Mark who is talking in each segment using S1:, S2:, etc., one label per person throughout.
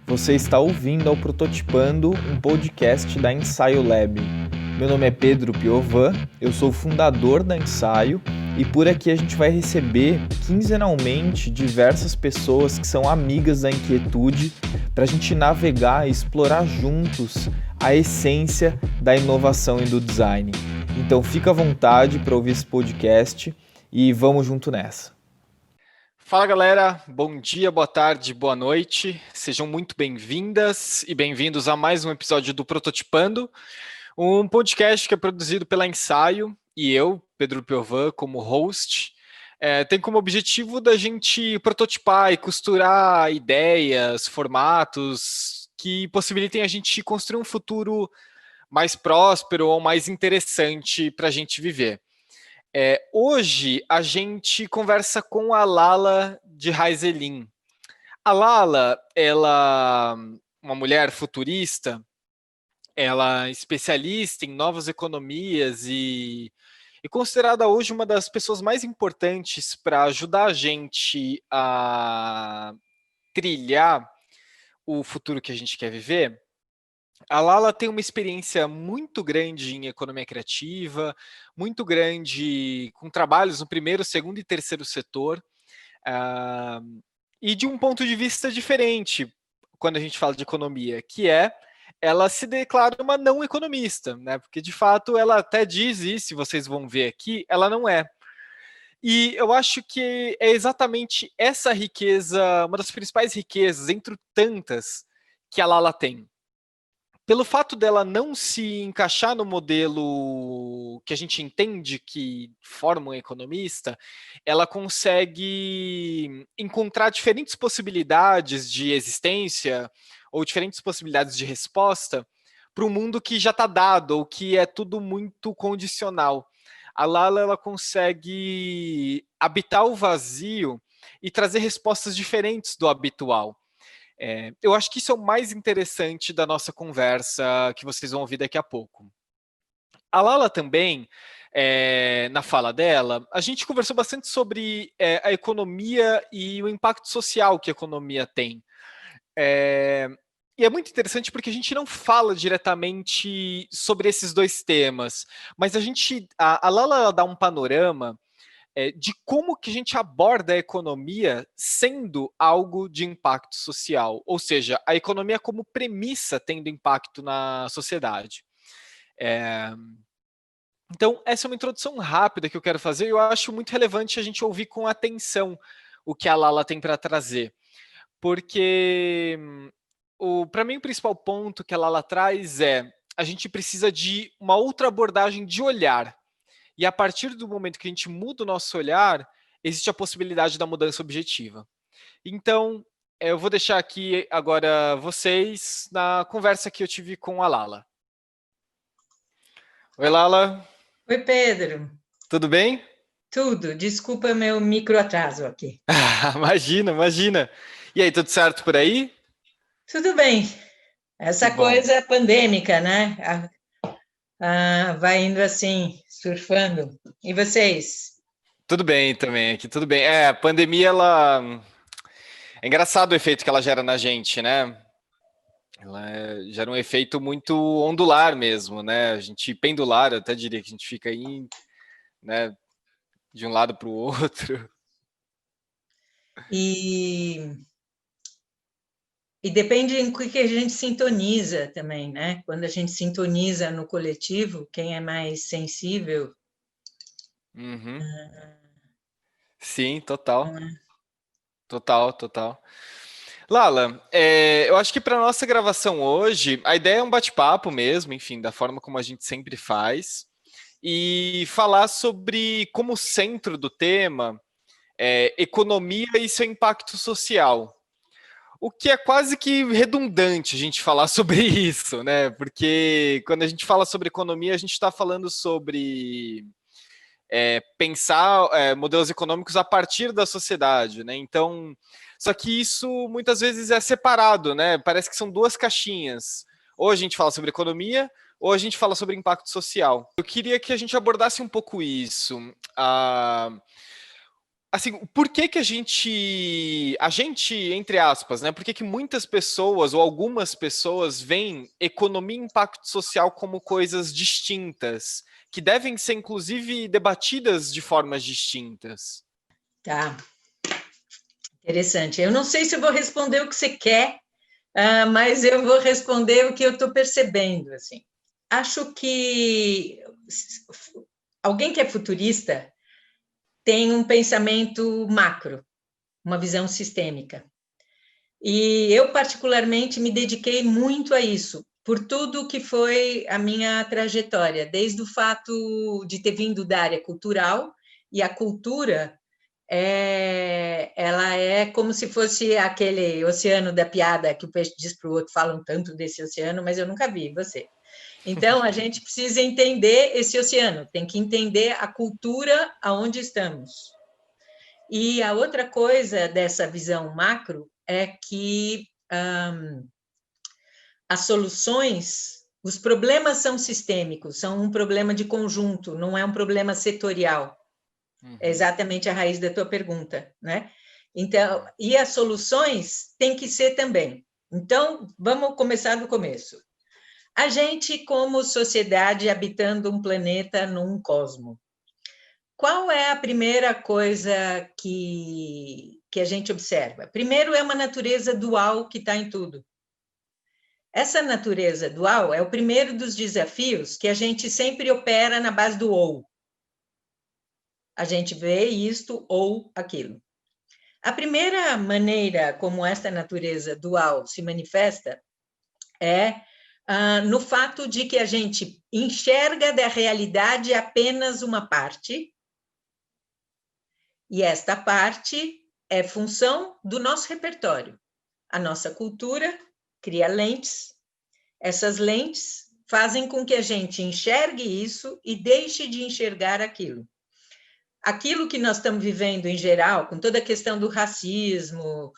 S1: Você está ouvindo ao Prototipando, um podcast da Ensaio Lab. Meu nome é Pedro Piovan, eu sou fundador da Ensaio e por aqui a gente vai receber quinzenalmente diversas pessoas que são amigas da inquietude para a gente navegar e explorar juntos a essência da inovação e do design. Então fica à vontade para ouvir esse podcast e vamos junto nessa.
S2: Fala galera, bom dia, boa tarde, boa noite, sejam muito bem-vindas e bem-vindos a mais um episódio do Prototipando, um podcast que é produzido pela Ensaio e eu, Pedro Piovan, como host, tem como objetivo da gente prototipar e costurar ideias, formatos que possibilitem a gente construir um futuro mais próspero ou mais interessante para a gente viver. Hoje a gente conversa com a Lala de Raizelin. A Lala, ela uma mulher futurista, ela é especialista em novas economias e considerada hoje uma das pessoas mais importantes para ajudar a gente a trilhar o futuro que a gente quer viver. A Lala tem uma experiência muito grande em economia criativa, muito grande com trabalhos no primeiro, segundo e terceiro setor, e de um ponto de vista diferente quando a gente fala de economia, que é ela se declara uma não economista, né? Porque de fato ela até diz isso, e vocês vão ver aqui, ela não é. E eu acho que é exatamente essa riqueza, uma das principais riquezas, entre tantas, que a Lala tem. Pelo fato dela não se encaixar no modelo que a gente entende que forma um economista, ela consegue encontrar diferentes possibilidades de existência ou diferentes possibilidades de resposta para um mundo que já está dado ou que é tudo muito condicional. A Lala ela consegue habitar o vazio e trazer respostas diferentes do habitual. Eu acho que isso é o mais interessante da nossa conversa que vocês vão ouvir daqui a pouco. A Lala também, na fala dela, a gente conversou bastante sobre a economia e o impacto social que a economia tem. E é muito interessante porque a gente não fala diretamente sobre esses dois temas, mas a Lala dá um panorama de como que a gente aborda a economia sendo algo de impacto social, ou seja, a economia como premissa tendo impacto na sociedade. Então, essa é uma introdução rápida que eu quero fazer e eu acho muito relevante a gente ouvir com atenção o que a Lala tem para trazer, porque para mim o principal ponto que a Lala traz é a gente precisa de uma outra abordagem de olhar. E a partir do momento que a gente muda o nosso olhar, existe a possibilidade da mudança objetiva. Então, eu vou deixar aqui agora vocês na conversa que eu tive com a Lala. Oi, Lala.
S3: Oi, Pedro.
S2: Tudo bem?
S3: Tudo. Desculpa meu microatraso aqui.
S2: Imagina, imagina. E aí, tudo certo por aí?
S3: Tudo bem. Essa coisa pandêmica, né? Vai indo assim, surfando. E vocês?
S2: Tudo bem também, aqui tudo bem. A pandemia, ela... É engraçado o efeito que ela gera na gente, né? Ela gera um efeito muito ondular mesmo, né? A gente pendular, eu até diria que a gente fica aí, né, de um lado para o outro.
S3: E depende em que a gente sintoniza também, né? Quando a gente sintoniza no coletivo, quem é mais sensível.
S2: Uhum. Sim, total. Total. Lala, eu acho que para nossa gravação hoje, a ideia é um bate-papo mesmo, enfim, da forma como a gente sempre faz, e falar sobre como centro do tema economia e seu impacto social. O que é quase que redundante a gente falar sobre isso, né? Porque quando a gente fala sobre economia, a gente está falando sobre pensar modelos econômicos a partir da sociedade, né? Então, só que isso muitas vezes é separado, né? Parece que são duas caixinhas. Ou a gente fala sobre economia, ou a gente fala sobre impacto social. Eu queria que a gente abordasse um pouco isso. A assim, por que que a gente, entre aspas, né? Por que que muitas pessoas ou algumas pessoas veem economia e impacto social como coisas distintas, que devem ser, inclusive, debatidas de formas distintas?
S3: Tá, interessante. Eu não sei se eu vou responder o que você quer, mas eu vou responder o que eu estou percebendo, assim. Acho que alguém que é futurista tem um pensamento macro, uma visão sistêmica. E eu, particularmente, me dediquei muito a isso, por tudo que foi a minha trajetória, desde o fato de ter vindo da área cultural, e a cultura ela é como se fosse aquele oceano da piada que o peixe diz para o outro, falam tanto desse oceano, mas eu nunca vi você. Então, a gente precisa entender esse oceano, tem que entender a cultura aonde estamos. E a outra coisa dessa visão macro é que as soluções, os problemas são sistêmicos, são um problema de conjunto, não é um problema setorial. É exatamente a raiz da tua pergunta, né? Então, e as soluções têm que ser também. Então, vamos começar do começo. A gente, como sociedade, habitando um planeta num cosmo, qual é a primeira coisa que a gente observa? Primeiro, é uma natureza dual que está em tudo. Essa natureza dual é o primeiro dos desafios que a gente sempre opera na base do ou. A gente vê isto ou aquilo. A primeira maneira como esta natureza dual se manifesta é no fato de que a gente enxerga da realidade apenas uma parte, e esta parte é função do nosso repertório. A nossa cultura cria lentes, essas lentes fazem com que a gente enxergue isso e deixe de enxergar aquilo. Aquilo que nós estamos vivendo em geral, com toda a questão do racismo,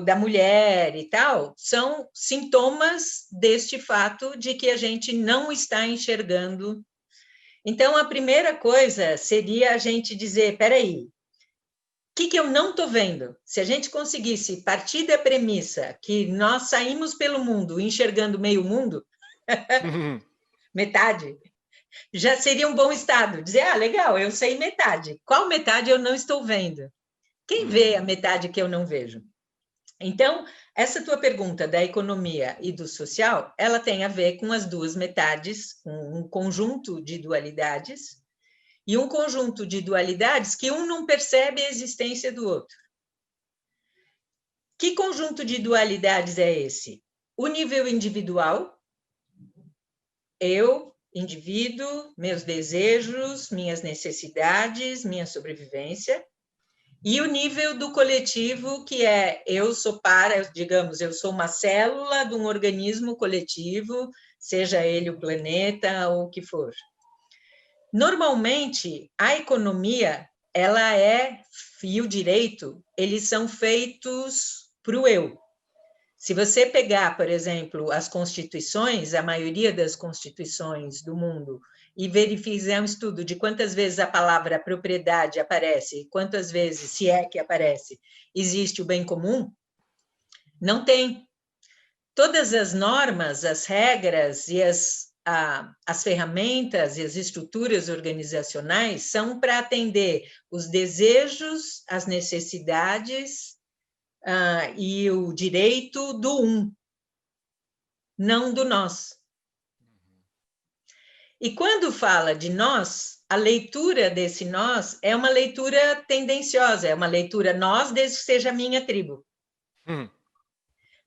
S3: da mulher e tal, são sintomas deste fato de que a gente não está enxergando. Então, a primeira coisa seria a gente dizer, peraí, o que eu não estou vendo? Se a gente conseguisse partir da premissa que nós saímos pelo mundo enxergando meio mundo, metade, já seria um bom estado. Dizer, legal, eu sei metade. Qual metade eu não estou vendo? Quem vê a metade que eu não vejo? Então, essa tua pergunta da economia e do social, ela tem a ver com as duas metades, um conjunto de dualidades, e um conjunto de dualidades que um não percebe a existência do outro. Que conjunto de dualidades é esse? O nível individual, eu, indivíduo, meus desejos, minhas necessidades, minha sobrevivência, e o nível do coletivo, que é eu sou uma célula de um organismo coletivo, seja ele o planeta ou o que for. Normalmente, a economia, e o direito, eles são feitos para o eu. Se você pegar, por exemplo, as constituições, a maioria das constituições do mundo, e fizer um estudo de quantas vezes a palavra propriedade aparece, quantas vezes, se é que aparece, existe o bem comum, não tem. Todas as normas, as regras e as ferramentas e as estruturas organizacionais são para atender os desejos, as necessidades e o direito do não do nós. E quando fala de nós, a leitura desse nós é uma leitura tendenciosa, é uma leitura nós desde que seja a minha tribo.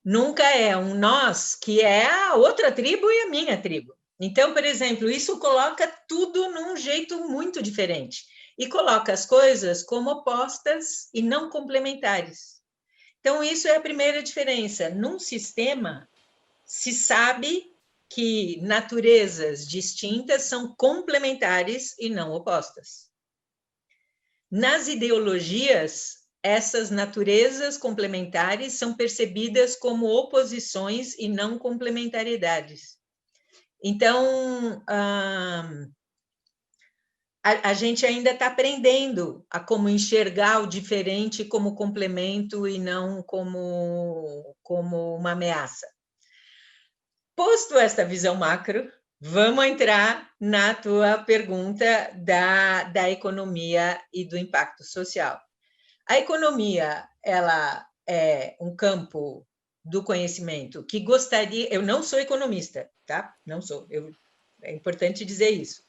S3: Nunca é um nós que é a outra tribo e a minha tribo. Então, por exemplo, isso coloca tudo num jeito muito diferente e coloca as coisas como opostas e não complementares. Então, isso é a primeira diferença. Num sistema, se sabe que naturezas distintas são complementares e não opostas. Nas ideologias, essas naturezas complementares são percebidas como oposições e não complementaridades. Então, a gente ainda está aprendendo a como enxergar o diferente como complemento e não como uma ameaça. Posto esta visão macro, vamos entrar na tua pergunta da economia e do impacto social. A economia, ela é um campo do conhecimento que gostaria... Eu não sou economista, tá? Não sou. É importante dizer isso.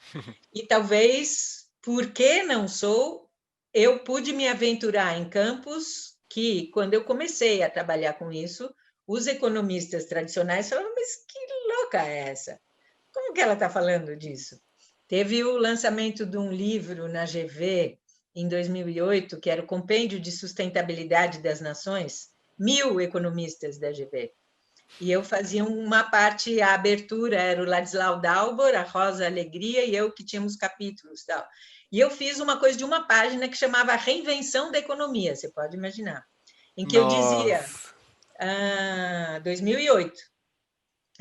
S3: E talvez, porque não sou, eu pude me aventurar em campos que, quando eu comecei a trabalhar com isso, os economistas tradicionais falavam, mas que louca é essa? Como que ela está falando disso? Teve o lançamento de um livro na GV, em 2008, que era o Compêndio de Sustentabilidade das Nações, 1000 economistas da GV. E eu fazia uma parte, a abertura era o Ladislau Dalbor, a Rosa Alegria e eu que tínhamos capítulos. Tal. E eu fiz uma coisa de uma página que chamava Reinvenção da Economia, você pode imaginar, em que eu dizia, 2008,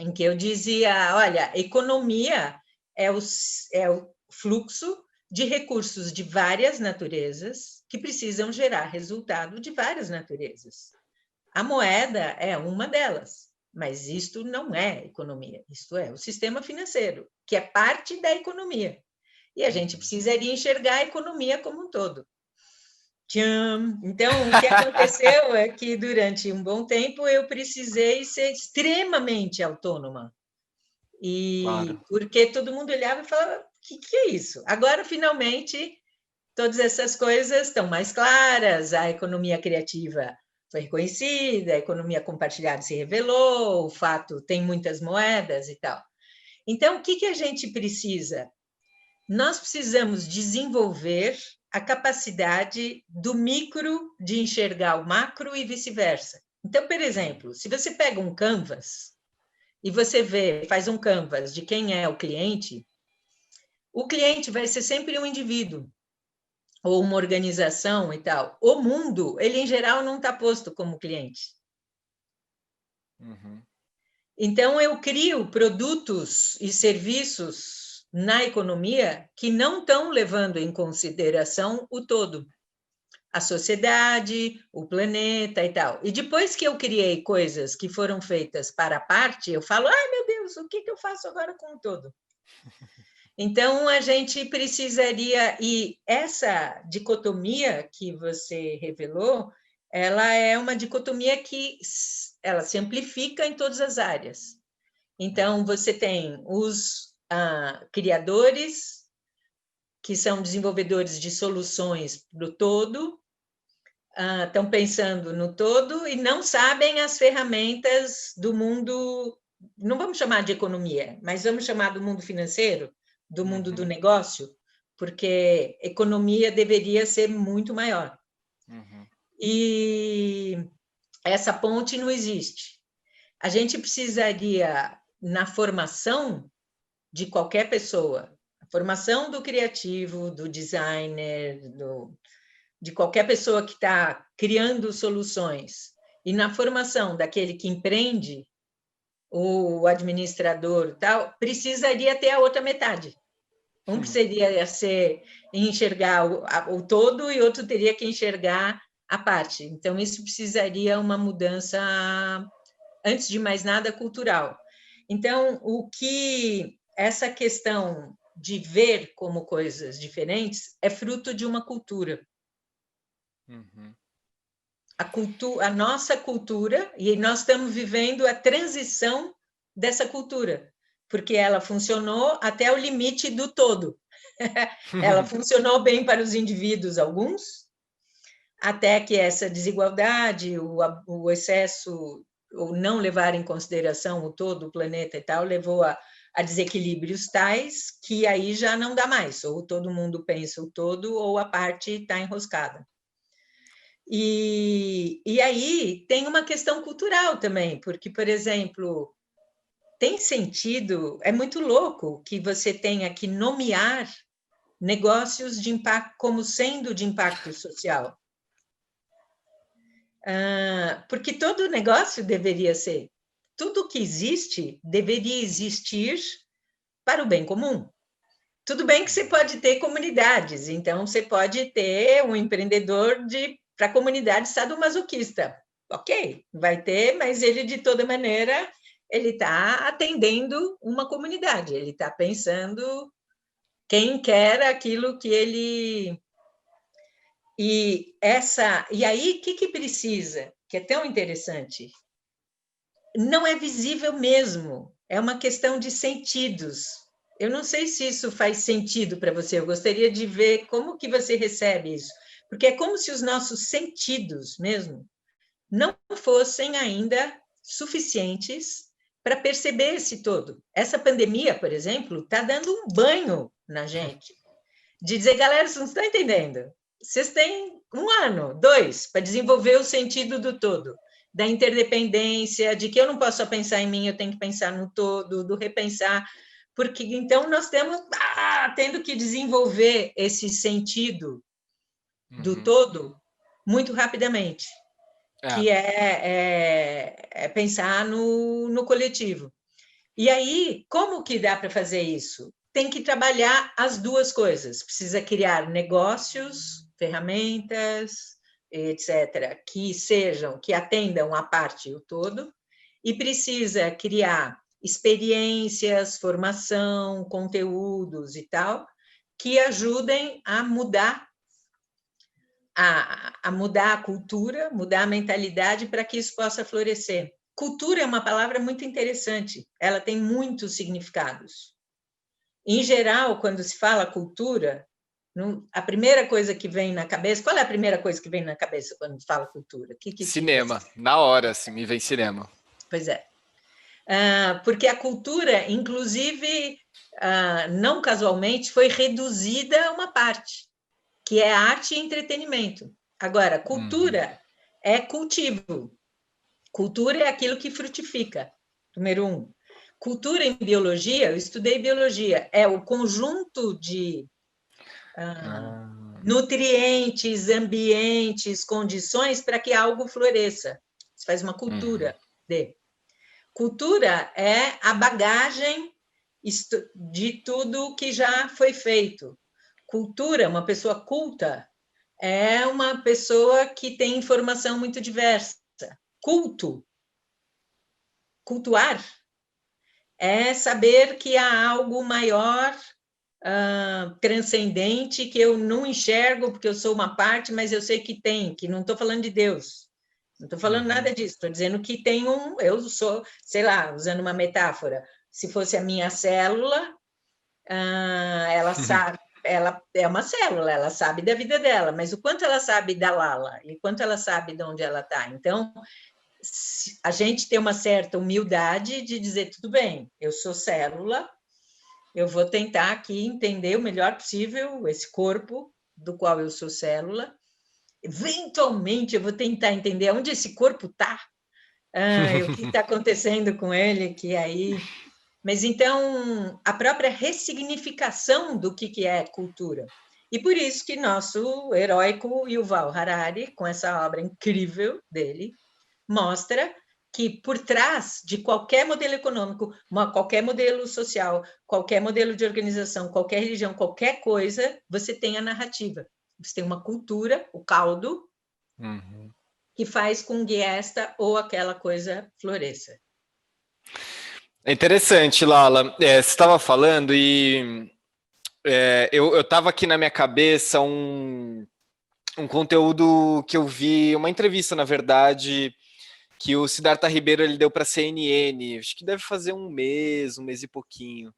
S3: em que eu dizia, olha, economia é o fluxo de recursos de várias naturezas que precisam gerar resultado de várias naturezas. A moeda é uma delas, mas isto não é economia, isto é o sistema financeiro, que é parte da economia. E a gente precisaria enxergar a economia como um todo. Tcham! Então, o que aconteceu é que, durante um bom tempo, eu precisei ser extremamente autônoma.
S2: Claro.
S3: Porque todo mundo olhava e falava, o que é isso? Agora, finalmente, todas essas coisas estão mais claras, a economia criativa foi reconhecida, a economia compartilhada se revelou, o fato tem muitas moedas e tal. Então, o que a gente precisa? Nós precisamos desenvolver a capacidade do micro de enxergar o macro e vice-versa. Então, por exemplo, se você pega um canvas e você faz um canvas de quem é o cliente vai ser sempre um indivíduo ou uma organização e tal. O mundo, ele em geral não está posto como cliente.
S2: Uhum.
S3: Então, eu crio produtos e serviços na economia que não estão levando em consideração o todo. A sociedade, o planeta e tal. E depois que eu criei coisas que foram feitas para a parte, eu falo, ai meu Deus, o que eu faço agora com o todo? Então, a gente precisaria, e essa dicotomia que você revelou, ela é uma dicotomia que ela se amplifica em todas as áreas. Então, você tem os criadores, que são desenvolvedores de soluções para o todo, estão pensando no todo e não sabem as ferramentas do mundo, não vamos chamar de economia, mas vamos chamar do mundo financeiro, do mundo do negócio, porque economia deveria ser muito maior. E essa ponte não existe. A gente precisaria, na formação de qualquer pessoa, a formação do criativo, do designer, de qualquer pessoa que está criando soluções, e na formação daquele que empreende, o administrador tal, precisaria ter a outra metade. Um precisaria enxergar o todo e outro teria que enxergar a parte. Então, isso precisaria uma mudança, antes de mais nada, cultural. Então, o que essa questão de ver como coisas diferentes é fruto de uma cultura. A nossa cultura, e nós estamos vivendo a transição dessa cultura, porque ela funcionou até o limite do todo. Ela funcionou bem para os indivíduos, alguns, até que essa desigualdade, o excesso, ou não levar em consideração o todo, o planeta e tal, levou a desequilíbrios tais que aí já não dá mais, ou todo mundo pensa o todo, ou a parte está enroscada. E aí tem uma questão cultural também, porque, por exemplo, tem sentido, é muito louco que você tenha que nomear negócios de impacto como sendo de impacto social. Porque todo negócio deveria ser, tudo que existe deveria existir para o bem comum. Tudo bem que você pode ter comunidades, então você pode ter um empreendedor para a comunidade sadomasoquista. Ok, vai ter, mas ele, de toda maneira, ele está atendendo uma comunidade, ele está pensando quem quer aquilo que ele... E aí, o que precisa? Que é tão interessante. Não é visível mesmo, é uma questão de sentidos. Eu não sei se isso faz sentido para você, eu gostaria de ver como que você recebe isso, porque é como se os nossos sentidos mesmo não fossem ainda suficientes para perceber esse todo. Essa pandemia, por exemplo, está dando um banho na gente, de dizer, galera, vocês não estão entendendo, vocês têm 1 ano, 2, para desenvolver o sentido do todo, da interdependência, de que eu não posso só pensar em mim, eu tenho que pensar no todo, do repensar, porque então nós temos tendo que desenvolver esse sentido do todo muito rapidamente, que é pensar no coletivo. E aí, como que dá para fazer isso? Tem que trabalhar as duas coisas. Precisa criar negócios, ferramentas, etc., que atendam a parte e o todo, e precisa criar experiências, formação, conteúdos e tal, que ajudem a mudar a cultura, mudar a mentalidade para que isso possa florescer. Cultura é uma palavra muito interessante, ela tem muitos significados. Em geral, quando se fala cultura, a primeira coisa que vem na cabeça... Qual é a primeira coisa que vem na cabeça quando se fala cultura?
S2: Cinema, na hora, assim, me vem cinema.
S3: Pois é. Porque a cultura, inclusive, não casualmente, foi reduzida a uma parte, que é arte e entretenimento. Agora, cultura é cultivo. Cultura é aquilo que frutifica, número 1. Cultura em biologia, eu estudei biologia, é o conjunto de nutrientes, ambientes, condições para que algo floresça. Você faz uma cultura de... Cultura é a bagagem de tudo que já foi feito. Cultura, uma pessoa culta, é uma pessoa que tem informação muito diversa. Cultuar, é saber que há algo maior, transcendente, que eu não enxergo porque eu sou uma parte, mas eu sei que tem, que não estou falando de Deus. Não estou falando nada disso, estou dizendo que tem eu sou, sei lá, usando uma metáfora, se fosse a minha célula, ela sabe, ela é uma célula, ela sabe da vida dela, mas o quanto ela sabe da Lala, e quanto ela sabe de onde ela está. Então, a gente tem uma certa humildade de dizer, tudo bem, eu sou célula, eu vou tentar aqui entender o melhor possível esse corpo do qual eu sou célula. Eventualmente, eu vou tentar entender onde esse corpo está, o que está acontecendo com ele, que aí... Mas, então, a própria ressignificação do que é cultura. E por isso que nosso heróico Yuval Harari, com essa obra incrível dele, mostra que por trás de qualquer modelo econômico, qualquer modelo social, qualquer modelo de organização, qualquer religião, qualquer coisa, você tem a narrativa. Você tem uma cultura, o caldo, que faz com que esta ou aquela coisa floresça.
S2: É interessante, Lala. Você estava falando e eu estava aqui na minha cabeça um conteúdo que eu vi, uma entrevista, na verdade, que o Siddhartha Ribeiro ele deu para a CNN, acho que deve fazer um mês e pouquinho,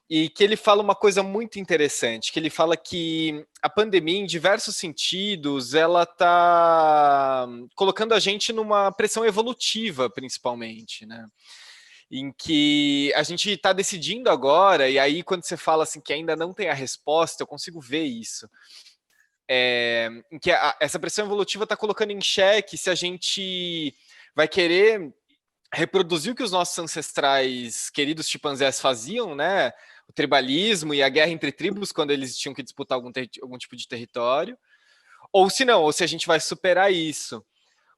S2: e que ele fala uma coisa muito interessante, que ele fala que a pandemia, em diversos sentidos, ela está colocando a gente numa pressão evolutiva, principalmente, né? Em que a gente está decidindo agora, e aí quando você fala assim que ainda não tem a resposta, eu consigo ver isso, em que essa pressão evolutiva está colocando em xeque se a gente vai querer reproduzir o que os nossos ancestrais queridos chimpanzés faziam, né? O tribalismo e a guerra entre tribos quando eles tinham que disputar algum tipo de território, ou se não, ou se a gente vai superar isso.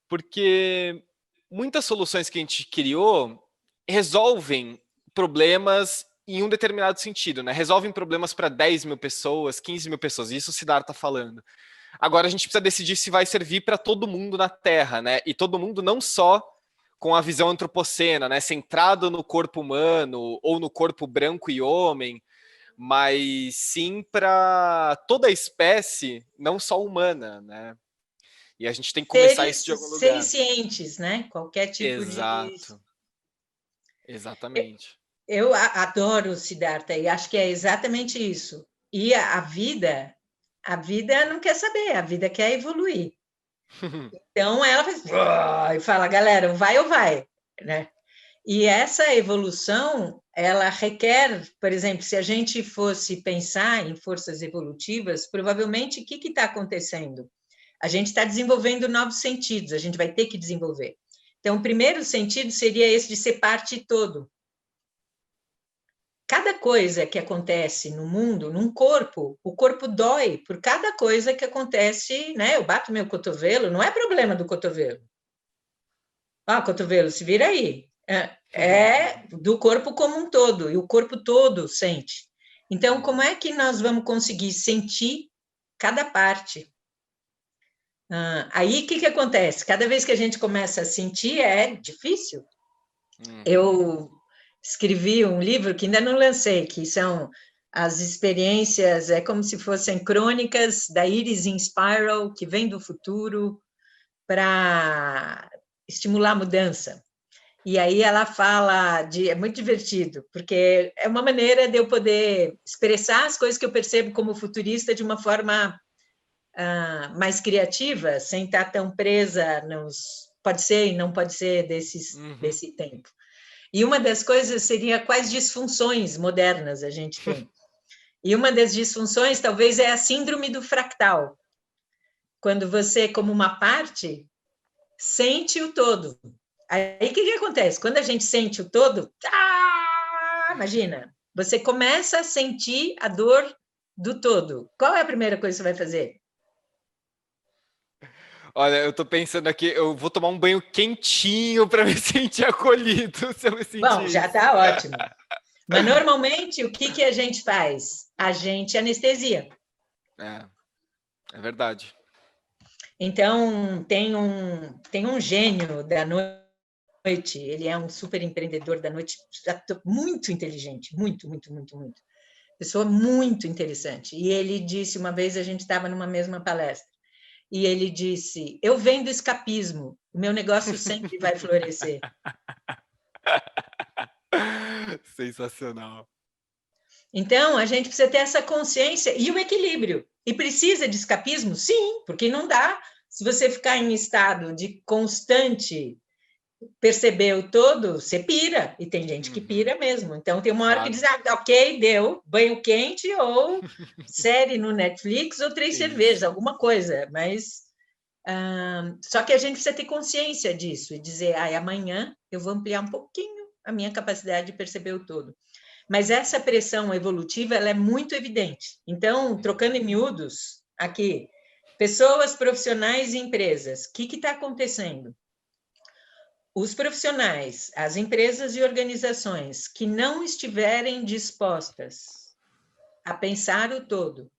S2: Porque muitas soluções que a gente criou resolvem problemas em um determinado sentido, né? Resolvem problemas para 10 mil pessoas, 15 mil pessoas, isso o Siddhartha está falando. Agora a gente precisa decidir se vai servir para todo mundo na Terra, né? E todo mundo não só com a visão antropocena, né? Centrado no corpo humano ou no corpo branco e homem, mas sim para toda a espécie, não só humana, né? E a gente tem que começar isso de algum lugar.
S3: Seres cientes, né? Qualquer tipo de...
S2: Exato. Exatamente.
S3: Eu adoro o Siddhartha e acho que é exatamente isso. E a vida não quer saber, a vida quer evoluir. Então ela faz e fala, galera, vai ou vai, né? E essa evolução, ela requer, por exemplo, se a gente fosse pensar em forças evolutivas, provavelmente o que está acontecendo? A gente está desenvolvendo novos sentidos, a gente vai ter que desenvolver. Então, o primeiro sentido seria esse de ser parte todo. Cada coisa que acontece no mundo, num corpo, o corpo dói por cada coisa que acontece, né? Eu bato meu cotovelo, não é problema do cotovelo. Cotovelo, se vira aí. É do corpo como um todo, e o corpo todo sente. Então, como é que nós vamos conseguir sentir cada parte? Aí, o que acontece? Cada vez que a gente começa a sentir, é difícil. Eu escrevi um livro que ainda não lancei, que são as experiências, é como se fossem crônicas da Iris in Spiral, que vem do futuro, para estimular a mudança. E aí ela fala é muito divertido, porque é uma maneira de eu poder expressar as coisas que eu percebo como futurista de uma forma mais criativa, sem estar tão presa nos pode ser e não pode ser desse tempo. E uma das coisas seria quais disfunções modernas a gente tem. E uma das disfunções, talvez, é a síndrome do fractal. Quando você, como uma parte, sente o todo. Aí, o que acontece? Quando a gente sente o todo, imagina, você começa a sentir a dor do todo. Qual é a primeira coisa que você vai fazer?
S2: Olha, eu tô pensando aqui, eu vou tomar um banho quentinho para me sentir acolhido, se eu me sentir.
S3: Bom, já está ótimo. Mas, normalmente, o que a gente faz? A gente anestesia.
S2: É verdade.
S3: Então, tem um gênio da noite, ele é um super empreendedor da noite, muito inteligente, muito, muito, muito, muito. Pessoa muito interessante. E ele disse, uma vez a gente estava numa mesma palestra, e ele disse, eu vendo escapismo, o meu negócio sempre vai florescer.
S2: Sensacional.
S3: Então, a gente precisa ter essa consciência e o equilíbrio. E precisa de escapismo? Sim, porque não dá. Se você ficar em estado de constante perceber o todo, você pira. E tem gente que pira mesmo. Então, tem uma hora que diz, ok, deu, banho quente, ou série no Netflix, ou 3 cervejas, alguma coisa. Mas, só que a gente precisa ter consciência disso e dizer, amanhã eu vou ampliar um pouquinho a minha capacidade de perceber o todo. Mas essa pressão evolutiva, ela é muito evidente. Então, trocando em miúdos, aqui, pessoas, profissionais e empresas, o que está acontecendo? Os profissionais, as empresas e organizações que não estiverem dispostas a pensar o todo,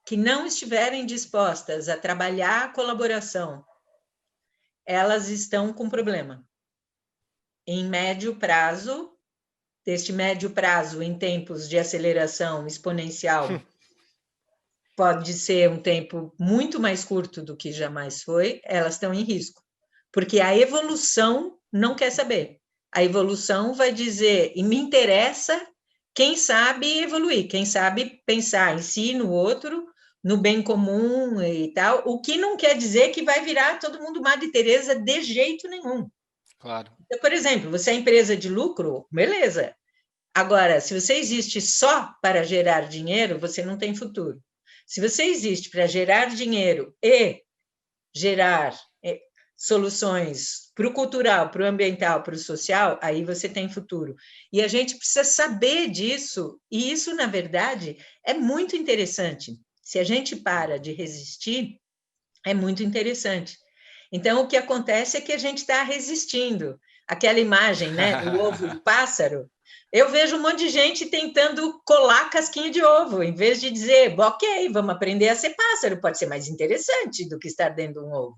S3: que não estiverem dispostas a trabalhar a colaboração, elas estão com problema. Em médio prazo, deste médio prazo, em tempos de aceleração exponencial, pode ser um tempo muito mais curto do que jamais foi, elas estão em risco. Porque a evolução não quer saber. A evolução vai dizer, e me interessa quem sabe evoluir, quem sabe pensar em si, no outro, no bem comum e tal, o que não quer dizer que vai virar todo mundo Madre Teresa de jeito nenhum.
S2: Claro.
S3: Então, por exemplo, você é empresa de lucro, beleza. Agora, se você existe só para gerar dinheiro, você não tem futuro. Se você existe para gerar dinheiro e gerar soluções para o cultural, para o ambiental, para o social, aí você tem futuro. E a gente precisa saber disso, e isso, na verdade, é muito interessante. Se a gente para de resistir, é muito interessante. Então, o que acontece é que a gente está resistindo. Aquela imagem, né, do ovo e o pássaro, Eu vejo um monte de gente tentando colar casquinha de ovo, em vez de dizer, ok, vamos aprender a ser pássaro, pode ser mais interessante do que estar dentro de um ovo.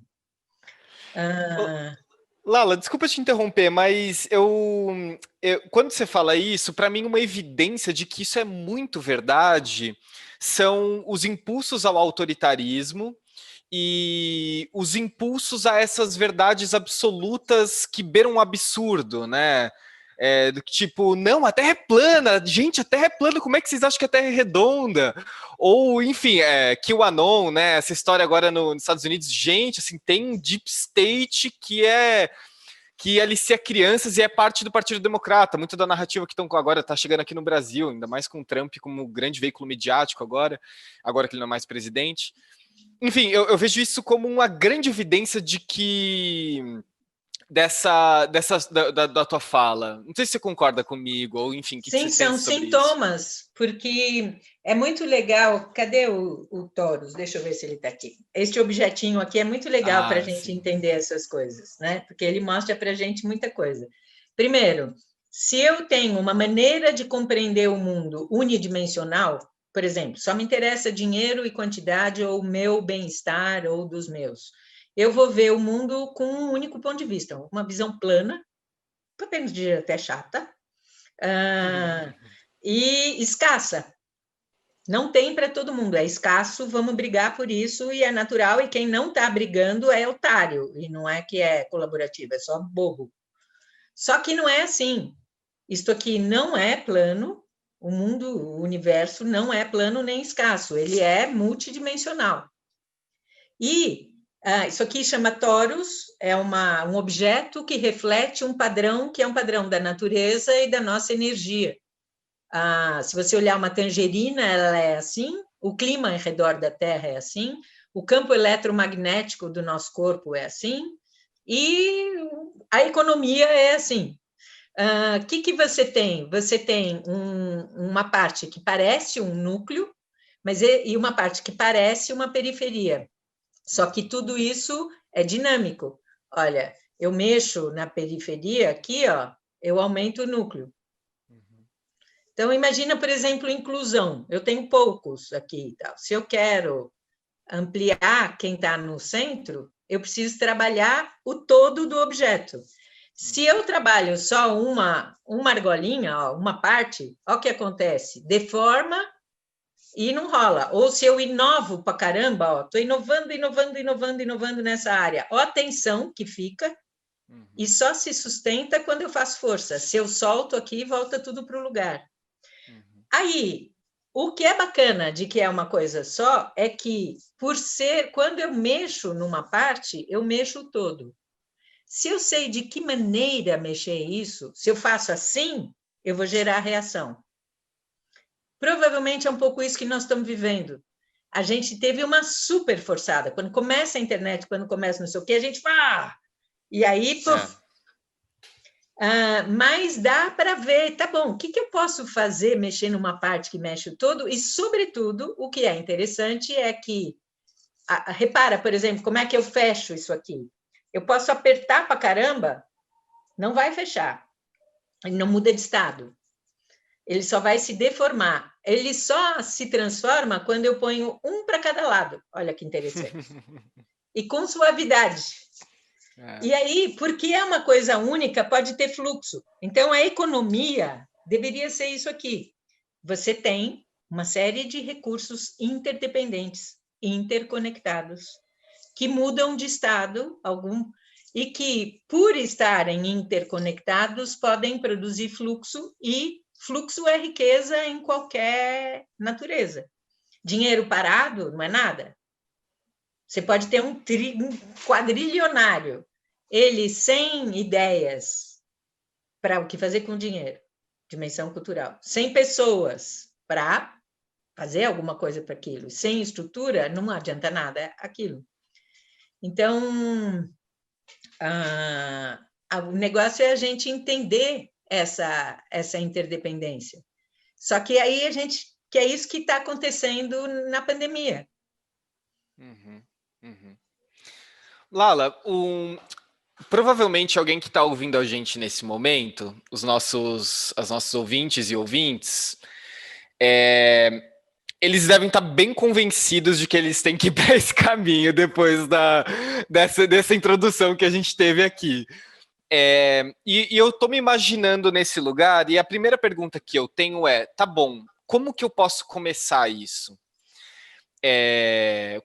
S2: Lala, desculpa te interromper, mas quando você fala isso, para mim uma evidência de que isso é muito verdade são os impulsos ao autoritarismo e os impulsos a essas verdades absolutas que beiram um absurdo, né? Do tipo, não, a Terra é plana, gente, a Terra é plana, como é que vocês acham que a Terra é redonda? Ou, enfim, QAnon, né? Essa história agora nos Estados Unidos, gente, assim, tem um deep state que alicia crianças e é parte do Partido Democrata. Muito da narrativa que estão agora está chegando aqui no Brasil, ainda mais com o Trump como grande veículo midiático agora que ele não é mais presidente. Enfim, eu vejo isso como uma grande evidência de que da tua fala. Não sei se você concorda comigo, ou enfim, o que
S3: Sim,
S2: você pensa
S3: são
S2: sobre
S3: sintomas,
S2: isso?
S3: porque é muito legal. Cadê o Taurus? Deixa eu ver se ele está aqui. Este objetinho aqui é muito legal para a gente
S2: Sim.
S3: entender essas coisas, né? Porque ele mostra para a gente muita coisa. Primeiro, se eu tenho uma maneira de compreender o mundo unidimensional, por exemplo, só me interessa dinheiro e quantidade, ou o meu bem-estar, ou dos meus. Eu vou ver o mundo com um único ponto de vista, uma visão plana, podemos dizer até chata, e escassa. Não tem para todo mundo, é escasso, vamos brigar por isso, e é natural, e quem não está brigando é otário, e não é que é colaborativo, é só bobo. Só que não é assim. Isto aqui não é plano, o mundo, o universo não é plano nem escasso, ele é multidimensional. E isso aqui chama torus, é um objeto que reflete um padrão, que é um padrão da natureza e da nossa energia. Se você olhar uma tangerina, ela é assim, o clima ao redor da Terra é assim, o campo eletromagnético do nosso corpo é assim, e a economia é assim. O que você tem? Você tem uma parte que parece um núcleo, e uma parte que parece uma periferia. Só que tudo isso é dinâmico. Olha, eu mexo na periferia aqui, ó, eu aumento o núcleo. Então, imagina, por exemplo, inclusão. Eu tenho poucos aqui. Se eu quero ampliar quem está no centro, eu preciso trabalhar o todo do objeto. Se eu trabalho só uma argolinha, ó, uma parte, olha o que acontece. Deforma e não rola. Ou se eu inovo para caramba, estou inovando nessa área. Ó a tensão que fica, e só se sustenta quando eu faço força. Se eu solto aqui, volta tudo para o lugar. Aí, o que é bacana de que é uma coisa só é que, quando eu mexo numa parte, eu mexo o todo. Se eu sei de que maneira mexer isso, se eu faço assim, eu vou gerar reação. Provavelmente é um pouco isso que nós estamos vivendo. A gente teve uma super forçada. Quando começa a internet, quando começa não sei o quê, a gente fala... E aí, mas dá para ver, tá bom, o que eu posso fazer, mexer numa parte que mexe o todo, e, sobretudo, o que é interessante é que, repara, por exemplo, como é que eu fecho isso aqui? Eu posso apertar para caramba, não vai fechar, ele não muda de estado, ele só vai se deformar, ele só se transforma quando eu ponho um para cada lado, olha que interessante, e com suavidade. E aí, porque é uma coisa única, pode ter fluxo. Então, a economia deveria ser isso aqui. Você tem uma série de recursos interdependentes, interconectados, que mudam de estado e que, por estarem interconectados, podem produzir fluxo, e fluxo é riqueza em qualquer natureza. Dinheiro parado não é nada. Você pode ter um quadrilionário, ele sem ideias para o que fazer com dinheiro, dimensão cultural, sem pessoas para fazer alguma coisa para aquilo, sem estrutura, não adianta nada aquilo. Então, o negócio é a gente entender essa interdependência. Só que aí que é isso que está acontecendo na pandemia.
S2: Lala, Provavelmente alguém que está ouvindo a gente nesse momento, os nossos ouvintes e ouvintes, eles devem estar bem convencidos de que eles têm que ir para esse caminho depois dessa introdução que a gente teve aqui. E eu estou me imaginando nesse lugar, e a primeira pergunta que eu tenho é, tá bom, como que eu posso começar isso?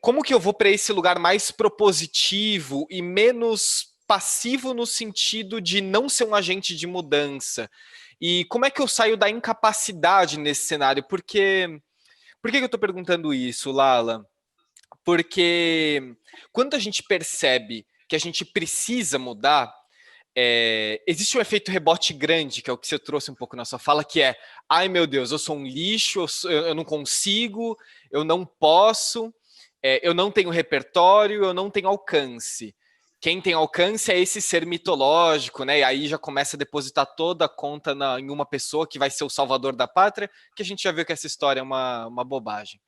S2: Como que eu vou para esse lugar mais propositivo e menos passivo no sentido de não ser um agente de mudança? E como é que eu saio da incapacidade nesse cenário? Por que eu estou perguntando isso, Lala? Porque quando a gente percebe que a gente precisa mudar, existe um efeito rebote grande, que é o que você trouxe um pouco na sua fala, que é, ai meu Deus, eu sou um lixo, eu não consigo, eu não posso, eu não tenho repertório, eu não tenho alcance. Quem tem alcance é esse ser mitológico, né? E aí já começa a depositar toda a conta em uma pessoa que vai ser o salvador da pátria, que a gente já viu que essa história é uma bobagem.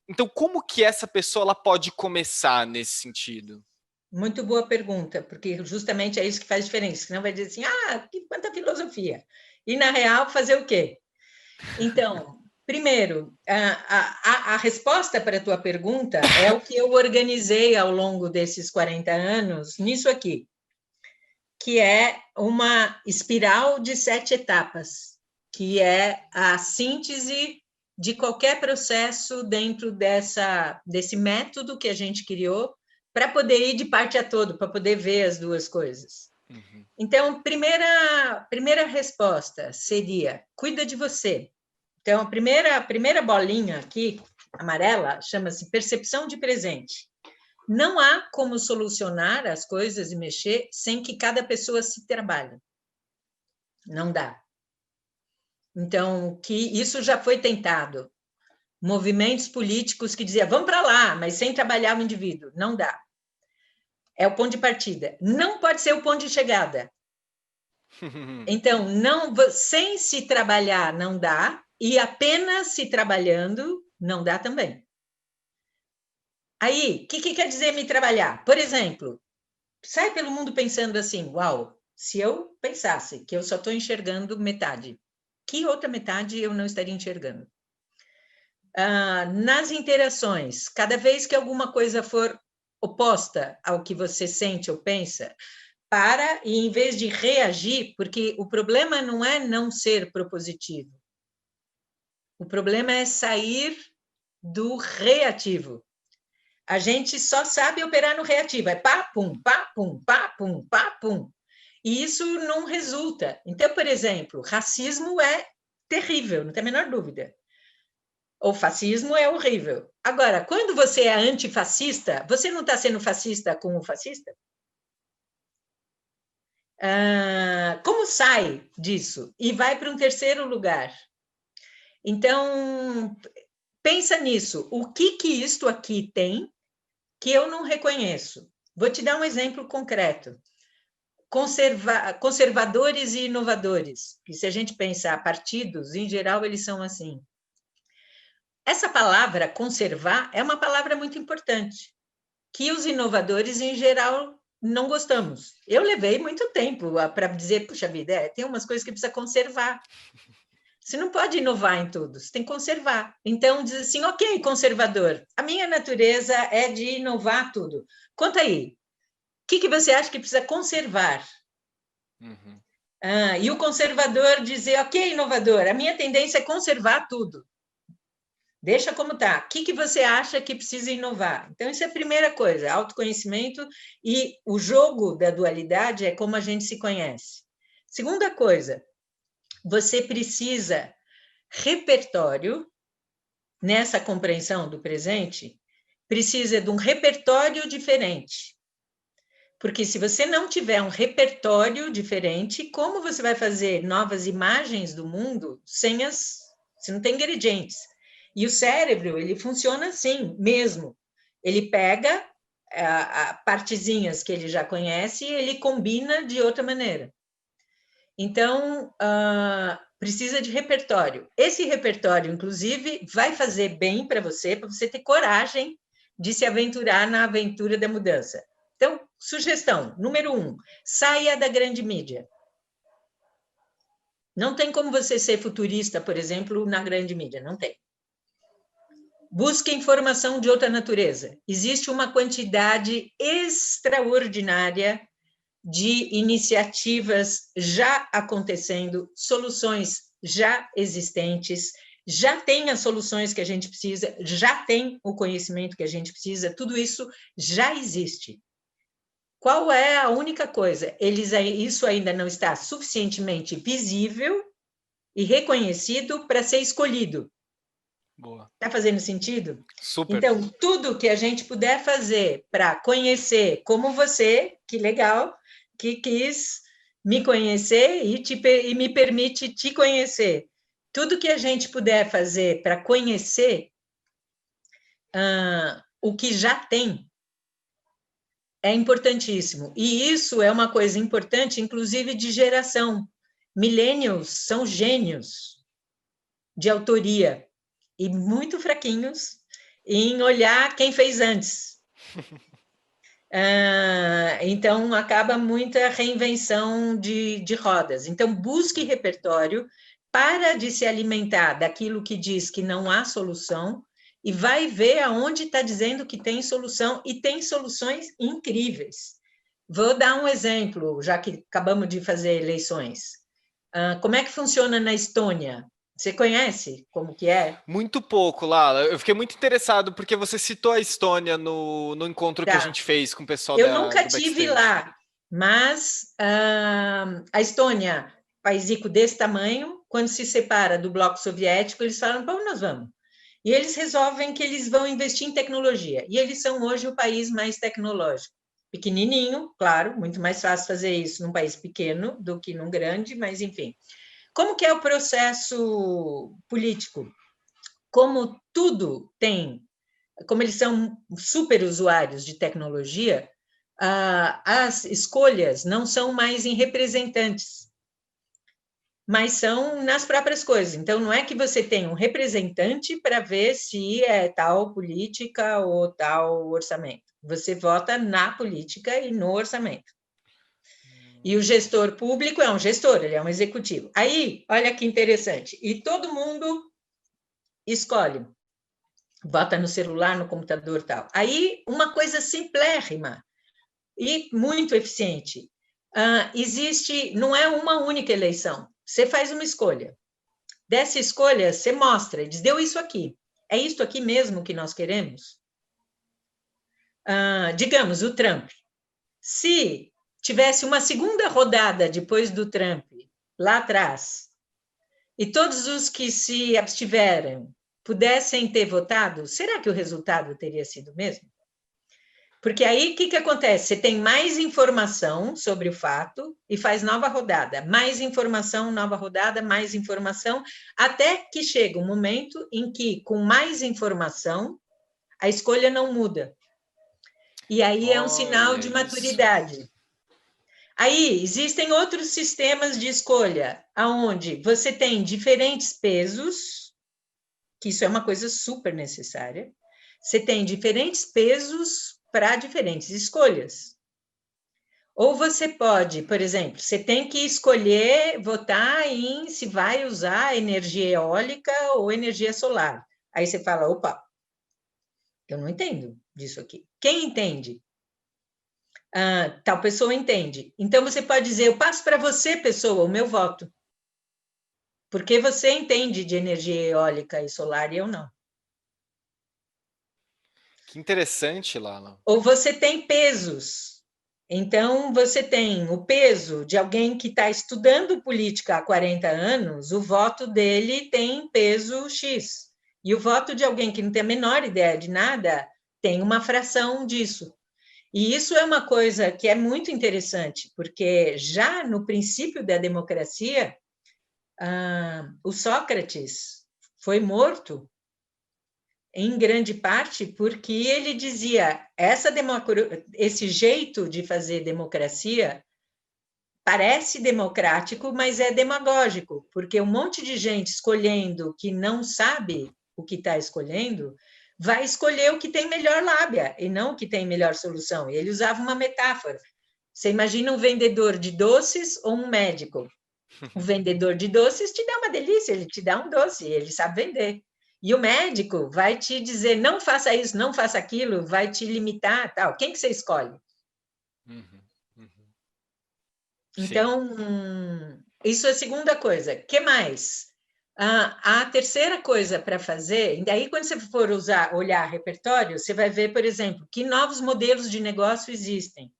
S2: Então, como que essa pessoa ela pode começar nesse sentido?
S3: Muito boa pergunta, porque justamente é isso que faz diferença. Senão vai dizer assim, quanta filosofia. E, na real, fazer o quê? Então, primeiro, a resposta para a tua pergunta é o que eu organizei ao longo desses 40 anos nisso aqui, que é uma espiral de 7 etapas, que é a síntese de qualquer processo dentro desse método que a gente criou, para poder ir de parte a todo, para poder ver as duas coisas. Uhum. Então, primeira resposta seria, cuida de você. Então, a primeira bolinha aqui, amarela, chama-se percepção de presente. Não há como solucionar as coisas e mexer sem que cada pessoa se trabalhe. Não dá. Então, que isso já foi tentado. Movimentos políticos que diziam, vamos para lá, mas sem trabalhar o indivíduo. Não dá. É o ponto de partida. Não pode ser o ponto de chegada. Então, sem se trabalhar não dá, e apenas se trabalhando não dá também. Aí, o que quer dizer me trabalhar? Por exemplo, sai pelo mundo pensando assim, uau, se eu pensasse que eu só estou enxergando metade, que outra metade eu não estaria enxergando? Nas interações, cada vez que alguma coisa for oposta ao que você sente ou pensa, e em vez de reagir, porque o problema não é não ser propositivo, o problema é sair do reativo. A gente só sabe operar no reativo, é pá, pum, pá, pum, pá, pum, pá, pum. E isso não resulta. Então, por exemplo, racismo é terrível, não tem a menor dúvida. O fascismo é horrível. Agora, quando você é antifascista, você não está sendo fascista com o fascista? Como sai disso? E vai para um terceiro lugar. Então, pensa nisso. O que isto aqui tem que eu não reconheço? Vou te dar um exemplo concreto. Conservadores e inovadores. Que se a gente pensar partidos, em geral, eles são assim. Essa palavra, conservar, é uma palavra muito importante, que os inovadores, em geral, não gostamos. Eu levei muito tempo para dizer, puxa vida, tem umas coisas que precisa conservar. Você não pode inovar em tudo, você tem que conservar. Então, diz assim, ok, conservador, a minha natureza é de inovar tudo. Conta aí, o que você acha que precisa conservar? Uhum. E o conservador dizer, ok, inovador, a minha tendência é conservar tudo. Deixa como está. O que você acha que precisa inovar? Então, isso é a primeira coisa, autoconhecimento, e o jogo da dualidade é como a gente se conhece. Segunda coisa, você precisa repertório, nessa compreensão do presente, precisa de um repertório diferente. Porque se você não tiver um repertório diferente, como você vai fazer novas imagens do mundo sem se não tem ingredientes? E o cérebro, ele funciona assim mesmo. Ele pega partezinhas que ele já conhece e ele combina de outra maneira. Então, precisa de repertório. Esse repertório, inclusive, vai fazer bem para você ter coragem de se aventurar na aventura da mudança. Então, sugestão, número 1, saia da grande mídia. Não tem como você ser futurista, por exemplo, na grande mídia, não tem. Busque informação de outra natureza. Existe uma quantidade extraordinária de iniciativas já acontecendo, soluções já existentes, já tem as soluções que a gente precisa, já tem o conhecimento que a gente precisa, tudo isso já existe. Qual é a única coisa? Isso ainda não está suficientemente visível e reconhecido para ser escolhido.
S2: Boa.
S3: Está fazendo sentido?
S2: Super.
S3: Então, tudo que a gente puder fazer para conhecer, como você, que legal, que quis me conhecer e me permite te conhecer. Tudo que a gente puder fazer para conhecer o que já tem é importantíssimo. E isso é uma coisa importante, inclusive, de geração. Millennials são gênios de autoria e muito fraquinhos em olhar quem fez antes. Então, acaba muita reinvenção de rodas. Então, busque repertório, para de se alimentar daquilo que diz que não há solução e vai ver aonde está dizendo que tem solução, e tem soluções incríveis. Vou dar um exemplo, já que acabamos de fazer eleições. Como é que funciona na Estônia? Você conhece como que é?
S2: Muito pouco, Lala. Eu fiquei muito interessado porque você citou a Estônia no encontro que a gente fez com o pessoal
S3: Eu nunca
S2: do
S3: tive
S2: Backstage.
S3: lá, mas a Estônia, paísico desse tamanho, quando se separa do bloco soviético, eles falam, para onde nós vamos? E eles resolvem que eles vão investir em tecnologia. E eles são hoje o país mais tecnológico. Pequenininho, claro, muito mais fácil fazer isso num país pequeno do que num grande, mas enfim. Como que é o processo político? Como tudo tem, como eles são super usuários de tecnologia, as escolhas não são mais em representantes, mas são nas próprias coisas. Então, não é que você tem um representante para ver se é tal política ou tal orçamento. Você vota na política e no orçamento. E o gestor público é um gestor, ele é um executivo. Aí, olha que interessante, e todo mundo escolhe, bota no celular, no computador e tal. Aí, uma coisa simplérrima e muito eficiente. Existe, não é uma única eleição, você faz uma escolha. Dessa escolha, você mostra, diz, deu isso aqui. É isso aqui mesmo que nós queremos? Digamos, o Trump. Se tivesse uma segunda rodada depois do Trump, lá atrás, e todos os que se abstiveram pudessem ter votado, será que o resultado teria sido o mesmo? Porque aí, o que acontece? Você tem mais informação sobre o fato e faz nova rodada. Mais informação, nova rodada, mais informação, até que chega um momento em que, com mais informação, a escolha não muda. E aí é um sinal de maturidade. Aí, existem outros sistemas de escolha, onde você tem diferentes pesos, que isso é uma coisa super necessária, você tem diferentes pesos para diferentes escolhas. Ou você pode, por exemplo, você tem que escolher, votar em se vai usar energia eólica ou energia solar. Aí você fala, opa, eu não entendo disso aqui. Quem entende? Tal pessoa entende. Então, você pode dizer, eu passo para você, pessoa, o meu voto. Porque você entende de energia eólica e solar e eu não.
S2: Que interessante, Lala.
S3: Ou você tem pesos. Então, você tem o peso de alguém que está estudando política há 40 anos, o voto dele tem peso X. E o voto de alguém que não tem a menor ideia de nada tem uma fração disso. E isso é uma coisa que é muito interessante, porque já no princípio da democracia, o Sócrates foi morto em grande parte porque ele dizia esse jeito de fazer democracia parece democrático, mas é demagógico, porque um monte de gente escolhendo que não sabe o que está escolhendo vai escolher o que tem melhor lábia e não o que tem melhor solução. E ele usava uma metáfora. Você imagina um vendedor de doces ou um médico? O vendedor de doces te dá uma delícia, ele te dá um doce, ele sabe vender. E o médico vai te dizer, não faça isso, não faça aquilo, vai te limitar, tal. Quem que você escolhe? Então, isso é a segunda coisa. O que mais? A terceira coisa para fazer, e daí quando você for olhar repertório, você vai ver, por exemplo, que novos modelos de negócio existem.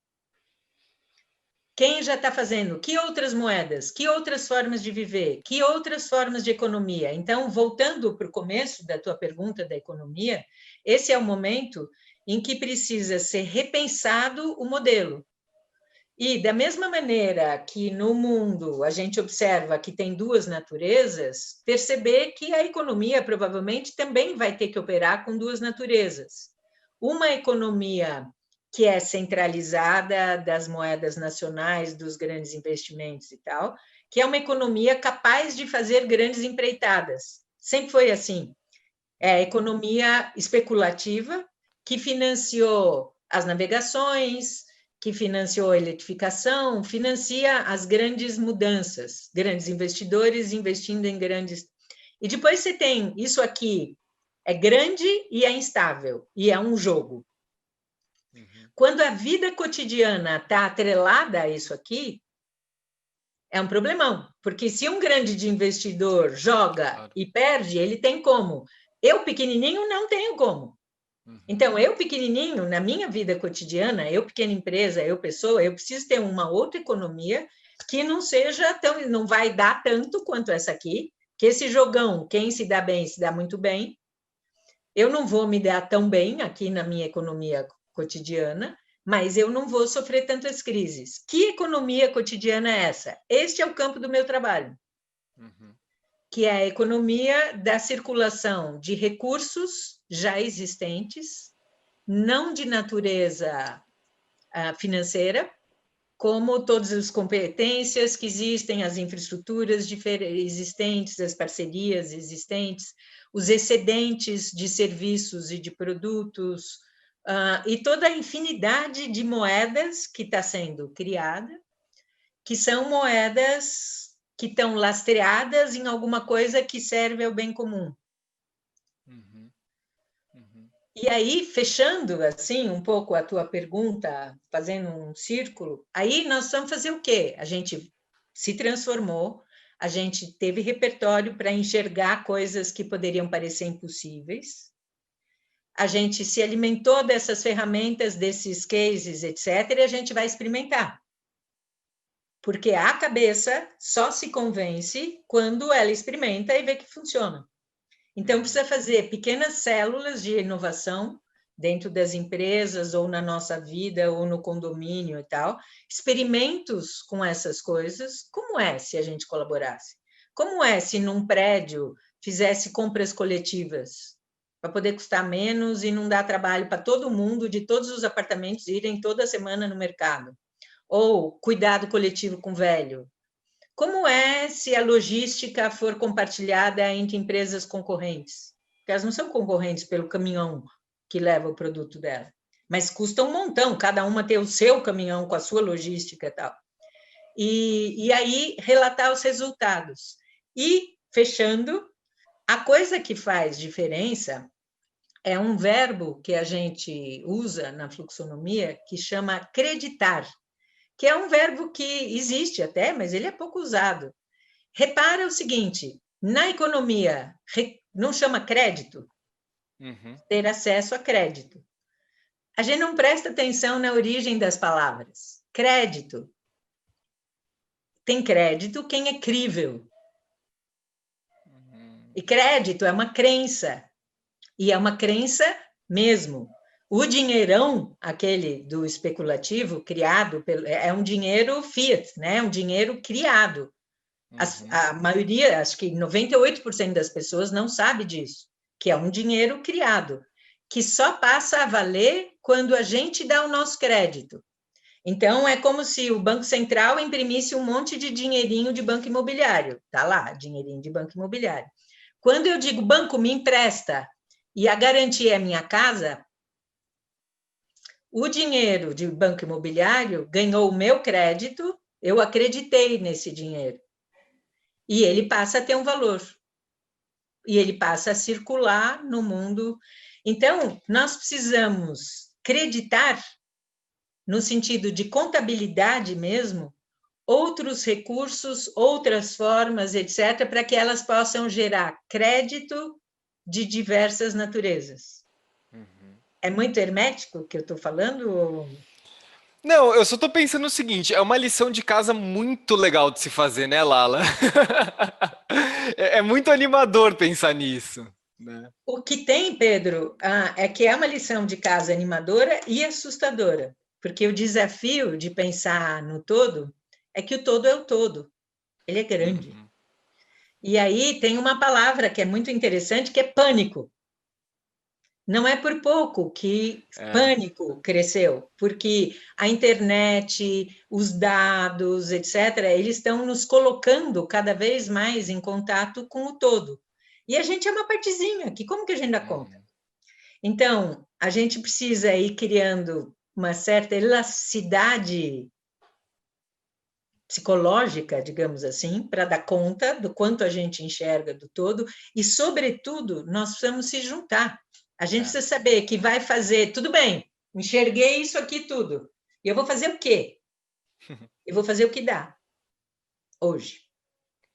S3: Quem já está fazendo? Que outras moedas? Que outras formas de viver? Que outras formas de economia? Então, voltando para o começo da tua pergunta da economia, esse é o momento em que precisa ser repensado o modelo. E, da mesma maneira que no mundo a gente observa que tem duas naturezas, perceber que a economia provavelmente também vai ter que operar com duas naturezas. Uma economia que é centralizada das moedas nacionais, dos grandes investimentos e tal, que é uma economia capaz de fazer grandes empreitadas. Sempre foi assim. É a economia especulativa que financiou as navegações, que financiou a eletrificação, financia as grandes mudanças, grandes investidores investindo em grandes... E depois você tem isso aqui, é grande e é instável, e é um jogo. Quando a vida cotidiana está atrelada a isso aqui, é um problemão, porque se um grande investidor joga e perde, ele tem como. Eu, pequenininho, não tenho como. Então, eu, pequenininho, na minha vida cotidiana, eu, pequena empresa, eu, pessoa, eu preciso ter uma outra economia que não seja tão, não vai dar tanto quanto essa aqui, que esse jogão, quem se dá bem, se dá muito bem. Eu não vou me dar tão bem aqui na minha economia cotidiana, mas eu não vou sofrer tantas crises. Que economia cotidiana é essa? Este é o campo do meu trabalho, que é a economia da circulação de recursos já existentes, não de natureza financeira, como todas as competências que existem, as infraestruturas existentes, as parcerias existentes, os excedentes de serviços e de produtos, e toda a infinidade de moedas que está sendo criada, que são moedas que estão lastreadas em alguma coisa que serve ao bem comum. E aí, fechando assim um pouco a tua pergunta, fazendo um círculo, aí nós vamos fazer o quê? A gente se transformou, a gente teve repertório para enxergar coisas que poderiam parecer impossíveis, a gente se alimentou dessas ferramentas, desses cases, etc., e a gente vai experimentar. Porque a cabeça só se convence quando ela experimenta e vê que funciona. Então, precisa fazer pequenas células de inovação dentro das empresas, ou na nossa vida, ou no condomínio e tal, experimentos com essas coisas. Como é se a gente colaborasse? Como é se num prédio fizesse compras coletivas, para poder custar menos e não dar trabalho para todo mundo, de todos os apartamentos irem toda semana no mercado? Ou cuidado coletivo com velho? Como é se a logística for compartilhada entre empresas concorrentes? Porque elas não são concorrentes pelo caminhão que leva o produto dela, mas custa um montão, cada uma ter o seu caminhão com a sua logística e tal. E aí, relatar os resultados. E, fechando, a coisa que faz diferença é um verbo que a gente usa na fluxonomia que chama acreditar, que é um verbo que existe até, mas ele é pouco usado. Repara o seguinte, na economia, não chama crédito? Ter acesso a crédito. A gente não presta atenção na origem das palavras. Crédito. Tem crédito quem é crível. E crédito é uma crença. E é uma crença mesmo. O dinheirão, aquele do especulativo, criado, é um dinheiro fiat, né? Um dinheiro criado. A maioria, acho que 98% das pessoas não sabe disso, que é um dinheiro criado, que só passa a valer quando a gente dá o nosso crédito. Então, é como se o Banco Central imprimisse um monte de dinheirinho de banco imobiliário. Está lá, dinheirinho de banco imobiliário. Quando eu digo, banco, me empresta, e a garantia é a minha casa, o dinheiro de banco imobiliário ganhou o meu crédito, eu acreditei nesse dinheiro. E ele passa a ter um valor. E ele passa a circular no mundo. Então, nós precisamos acreditar, no sentido de contabilidade mesmo, outros recursos, outras formas, etc., para que elas possam gerar crédito de diversas naturezas. É muito hermético o que eu estou falando?
S2: Não, eu só tô pensando no seguinte, é uma lição de casa muito legal de se fazer, né, Lala? É muito animador pensar nisso, né?
S3: O que tem, Pedro, é que é uma lição de casa animadora e assustadora, porque o desafio de pensar no todo é que o todo é o todo, ele é grande. E aí tem uma palavra que é muito interessante, que é pânico. Não é por pouco que pânico cresceu, porque a internet, os dados, etc., eles estão nos colocando cada vez mais em contato com o todo. E a gente é uma partezinha, que como que a gente dá conta? Então, a gente precisa ir criando uma certa elasticidade psicológica, digamos assim, para dar conta do quanto a gente enxerga do todo e, sobretudo, nós precisamos se juntar. A gente precisa saber que vai fazer, tudo bem, enxerguei isso aqui tudo, e eu vou fazer o quê? Eu vou fazer o que dá, hoje.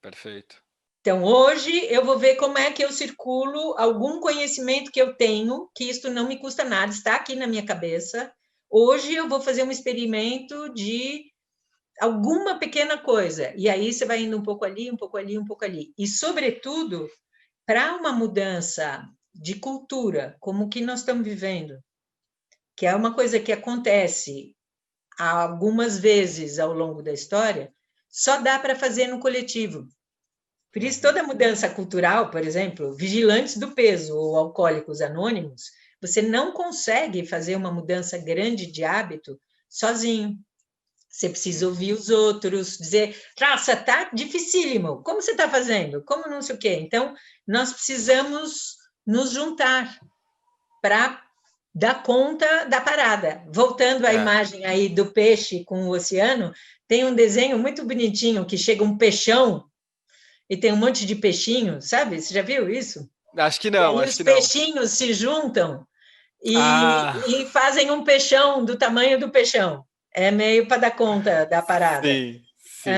S2: Perfeito.
S3: Então, hoje eu vou ver como é que eu circulo algum conhecimento que eu tenho, que isto não me custa nada, está aqui na minha cabeça. Hoje eu vou fazer um experimento de alguma pequena coisa, e aí você vai indo um pouco ali, um pouco ali, um pouco ali. E, sobretudo, para uma mudança de cultura, como que nós estamos vivendo, que é uma coisa que acontece algumas vezes ao longo da história, só dá para fazer no coletivo. Por isso, toda mudança cultural, por exemplo, vigilantes do peso ou alcoólicos anônimos, você não consegue fazer uma mudança grande de hábito sozinho. Você precisa ouvir os outros, dizer, nossa, tá dificílimo, como você está fazendo? Como não sei o quê? Então, nós precisamos nos juntar para dar conta da parada. Voltando à imagem aí do peixe com o oceano, tem um desenho muito bonitinho que chega um peixão e tem um monte de peixinhos, sabe? Você já viu isso?
S2: Acho que
S3: E
S2: não,
S3: aí
S2: acho
S3: os
S2: que não.
S3: peixinhos se juntam e fazem um peixão do tamanho do peixão. É meio para dar conta da parada.
S2: Sim, sim.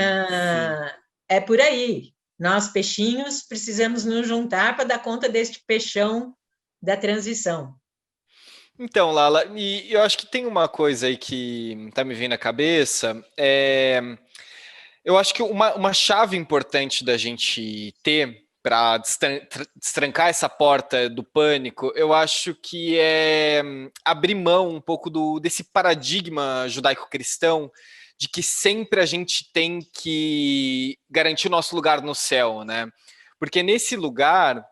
S3: É por aí. Nós, peixinhos, precisamos nos juntar para dar conta deste peixão da transição.
S2: Então, Lala, e eu acho que tem uma coisa aí que tá me vindo à cabeça. Eu acho que uma chave importante da gente ter para destrancar essa porta do pânico, eu acho que é abrir mão um pouco desse paradigma judaico-cristão de que sempre a gente tem que garantir o nosso lugar no céu, né? Porque nesse lugar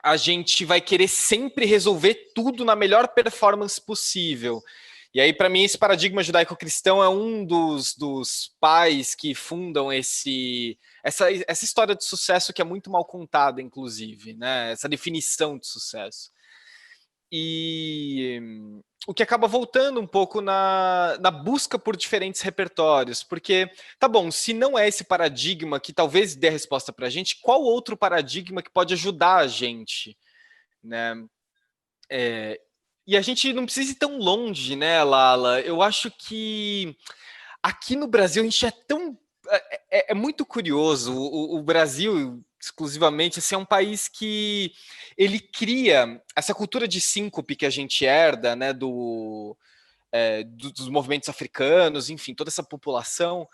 S2: a gente vai querer sempre resolver tudo na melhor performance possível. E aí, para mim, esse paradigma judaico-cristão é um dos pais que fundam essa história de sucesso que é muito mal contada, inclusive, né? Essa definição de sucesso. E o que acaba voltando um pouco na busca por diferentes repertórios, porque, tá bom, se não é esse paradigma que talvez dê a resposta para a gente, qual outro paradigma que pode ajudar a gente, né? E a gente não precisa ir tão longe, né, Lala? Eu acho que aqui no Brasil a gente é tão. É muito curioso. O Brasil, exclusivamente, assim, é um país que ele cria essa cultura de síncope que a gente herda, né, dos movimentos africanos, enfim, toda essa população.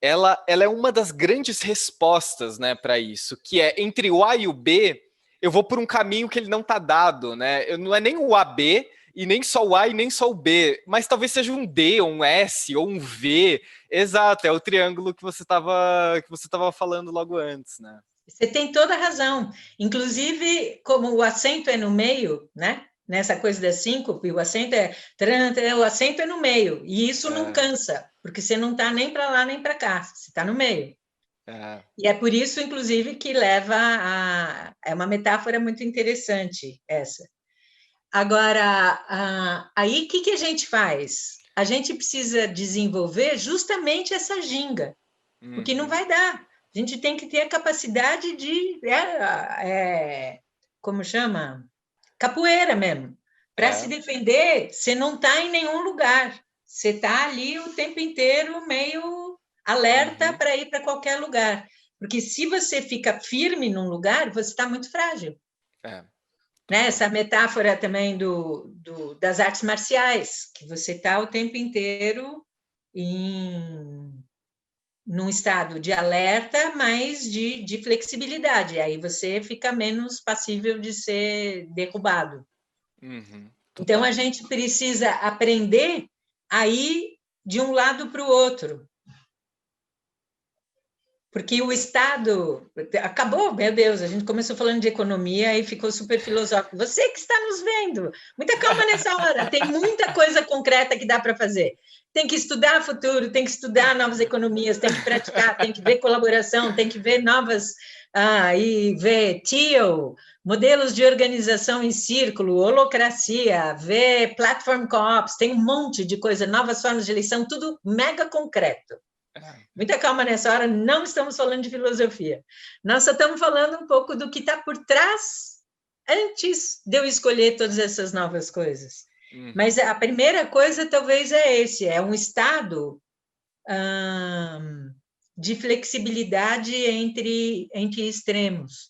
S2: Ela é uma das grandes respostas, né, para isso, que é entre o A e o B, eu vou por um caminho que ele não está dado, né? Não é nem o AB e nem só o A e nem só o B, mas talvez seja um D, ou um S, ou um V. Exato, é o triângulo que você estava falando logo antes, né?
S3: Você tem toda a razão. Inclusive, como o acento é no meio, né? Nessa coisa da síncope, o acento é no meio. E isso não cansa, porque você não está nem para lá nem para cá, você está no meio. E é por isso, inclusive, que leva a... É uma metáfora muito interessante essa. Agora, aí o que a gente faz? A gente precisa desenvolver justamente essa ginga, porque não vai dar. A gente tem que ter a capacidade de, como chama? Capoeira mesmo. Para se defender, você não está em nenhum lugar. Você está ali o tempo inteiro meio alerta para ir para qualquer lugar. Porque se você fica firme num lugar, você está muito frágil. Né? Essa metáfora também das artes marciais, que você está o tempo inteiro num estado de alerta, mas de flexibilidade. Aí você fica menos passível de ser derrubado. Então, a gente precisa aprender a ir de um lado para o outro. Porque o Estado... Acabou, meu Deus, a gente começou falando de economia e ficou super filosófico. Você que está nos vendo, muita calma nessa hora, tem muita coisa concreta que dá para fazer. Tem que estudar futuro, tem que estudar novas economias, tem que praticar, tem que ver colaboração, tem que ver novas... e ver TEAL, modelos de organização em círculo, holocracia, ver platform co-ops, tem um monte de coisa, novas formas de eleição, tudo mega concreto. Muita calma nessa hora, não estamos falando de filosofia. Nós só estamos falando um pouco do que está por trás antes de eu escolher todas essas novas coisas. Mas a primeira coisa talvez é um estado de flexibilidade entre extremos.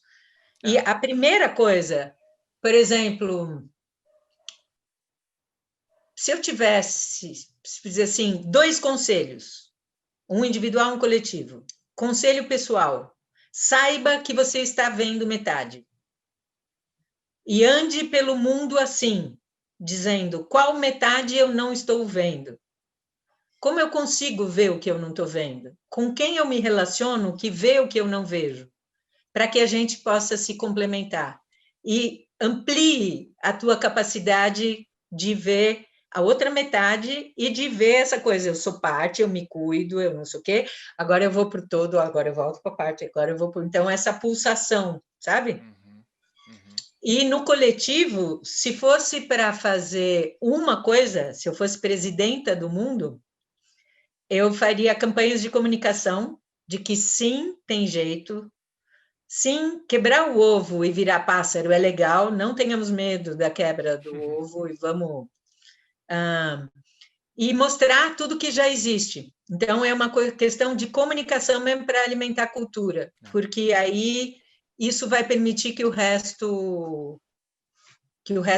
S3: E a primeira coisa, por exemplo, se eu tivesse, dizer assim, 2 conselhos, um individual e um coletivo. Conselho pessoal, saiba que você está vendo metade. E ande pelo mundo assim, dizendo qual metade eu não estou vendo. Como eu consigo ver o que eu não estou vendo? Com quem eu me relaciono que vê o que eu não vejo? Para que a gente possa se complementar. E amplie a tua capacidade de ver a outra metade e de ver essa coisa, eu sou parte, eu me cuido, eu não sei o quê, agora eu vou para o todo, agora eu volto para a parte, agora eu vou para... Então, essa pulsação, sabe? E no coletivo, se fosse para fazer uma coisa, se eu fosse presidenta do mundo, eu faria campanhas de comunicação de que sim, tem jeito, sim, quebrar o ovo e virar pássaro é legal, não tenhamos medo da quebra do ovo e vamos... e mostrar tudo que já existe. Então, é uma questão de comunicação mesmo para alimentar a cultura, porque aí isso vai permitir que o resto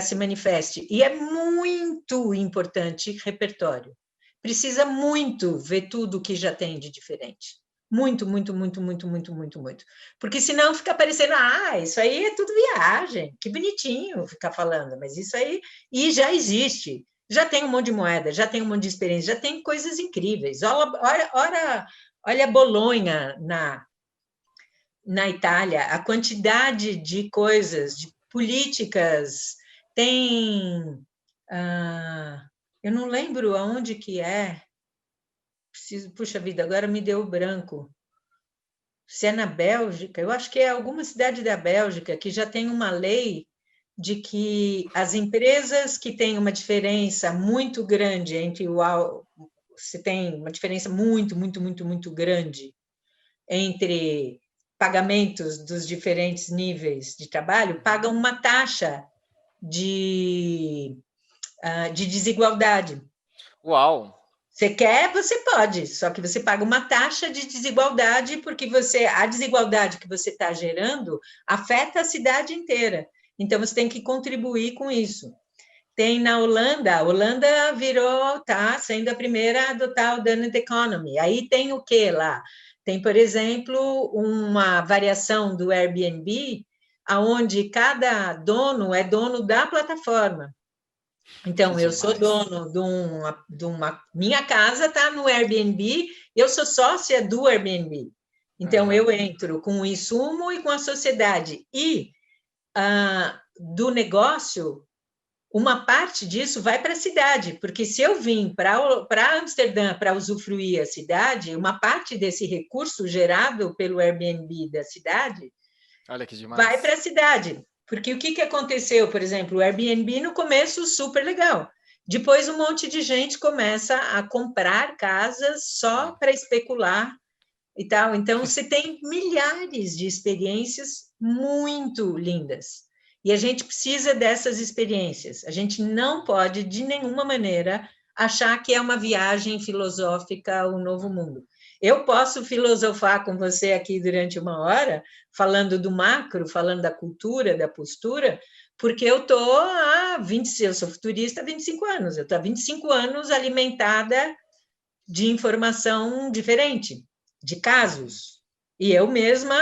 S3: se manifeste. E é muito importante repertório. Precisa muito ver tudo que já tem de diferente. Muito, muito, muito, muito, muito, muito, muito. Porque senão fica parecendo, isso aí é tudo viagem, que bonitinho ficar falando, mas isso aí e já existe. Já tem um monte de moeda, já tem um monte de experiência, já tem coisas incríveis. Olha Bolonha na Itália, a quantidade de coisas, de políticas, tem... eu não lembro aonde que é. Puxa vida, agora me deu branco. Se é na Bélgica, eu acho que é alguma cidade da Bélgica que já tem uma lei de que as empresas que têm uma diferença muito grande se tem uma diferença muito, muito, muito, muito grande entre pagamentos dos diferentes níveis de trabalho, pagam uma taxa de desigualdade.
S2: Uau!
S3: Você quer, você pode, só que você paga uma taxa de desigualdade porque a desigualdade que você está gerando afeta a cidade inteira. Então, você tem que contribuir com isso. Tem na Holanda, a Holanda está sendo a primeira a adotar o Donut Economy. Aí tem o que lá? Tem, por exemplo, uma variação do Airbnb, onde cada dono é dono da plataforma. Então, eu sou dono de uma... Minha casa está no Airbnb, eu sou sócia do Airbnb. Então, eu entro com o insumo e com a sociedade. E do negócio, uma parte disso vai para a cidade, porque se eu vim para Amsterdã para usufruir a cidade, uma parte desse recurso gerado pelo Airbnb da cidade
S2: Olha que demais.
S3: vai para a cidade. Porque o que aconteceu, por exemplo, o Airbnb no começo super legal. Depois um monte de gente começa a comprar casas só para especular e tal. Então, você tem milhares de experiências muito lindas. E a gente precisa dessas experiências. A gente não pode, de nenhuma maneira, achar que é uma viagem filosófica ao novo mundo. Eu posso filosofar com você aqui durante 1 hora, falando do macro, falando da cultura, da postura, porque eu estou há 20, eu sou futurista há 25 anos, eu estou há 25 anos alimentada de informação diferente, de casos. E eu mesma,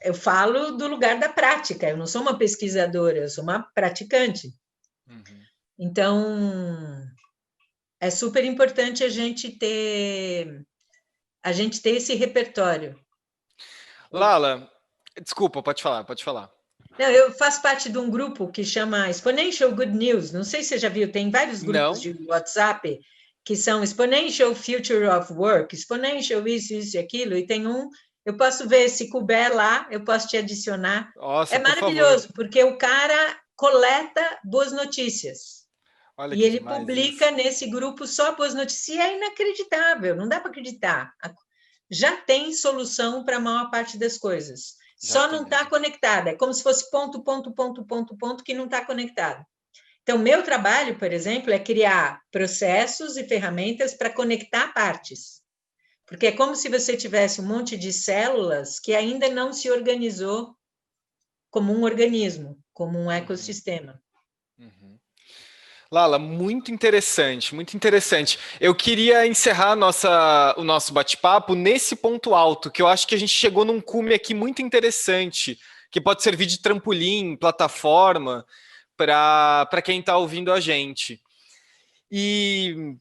S3: eu falo do lugar da prática, eu não sou uma pesquisadora, eu sou uma praticante. Então, é super importante a gente ter esse repertório.
S2: Lala, desculpa, pode falar, pode falar.
S3: Não, eu faço parte de um grupo que chama Exponential Good News, não sei se você já viu, tem vários grupos de WhatsApp que são Exponential Future of Work, Exponential isso e aquilo, e tem eu posso ver, se couber lá, eu posso te adicionar.
S2: Nossa,
S3: é maravilhoso, porque o cara coleta boas notícias.
S2: Olha
S3: e ele publica nesse grupo só boas notícias. E é inacreditável, não dá para acreditar. Já tem solução para a maior parte das coisas. Só não está conectada. É como se fosse ponto, ponto, ponto, ponto, ponto, que não está conectado. Então, meu trabalho, por exemplo, é criar processos e ferramentas para conectar partes. Porque é como se você tivesse um monte de células que ainda não se organizou como um organismo, como um ecossistema.
S2: Lala, muito interessante, muito interessante. Eu queria encerrar o nosso bate-papo nesse ponto alto, que eu acho que a gente chegou num cume aqui muito interessante, que pode servir de trampolim, plataforma, para quem está ouvindo a gente. E,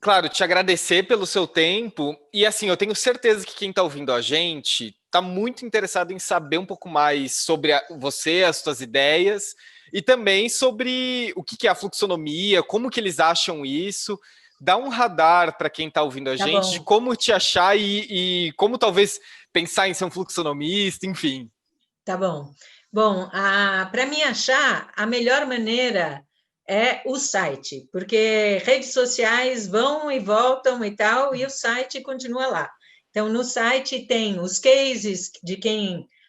S2: claro, te agradecer pelo seu tempo. E, assim, eu tenho certeza que quem está ouvindo a gente está muito interessado em saber um pouco mais sobre você, as suas ideias, e também sobre o que é a fluxonomia, como que eles acham isso. Dá um radar para quem está ouvindo a gente de como te achar e como talvez pensar em ser um fluxonomista, enfim.
S3: Tá bom. Bom, para me achar, a melhor maneira é o site, porque redes sociais vão e voltam e tal, e o site continua lá. Então, no site tem os cases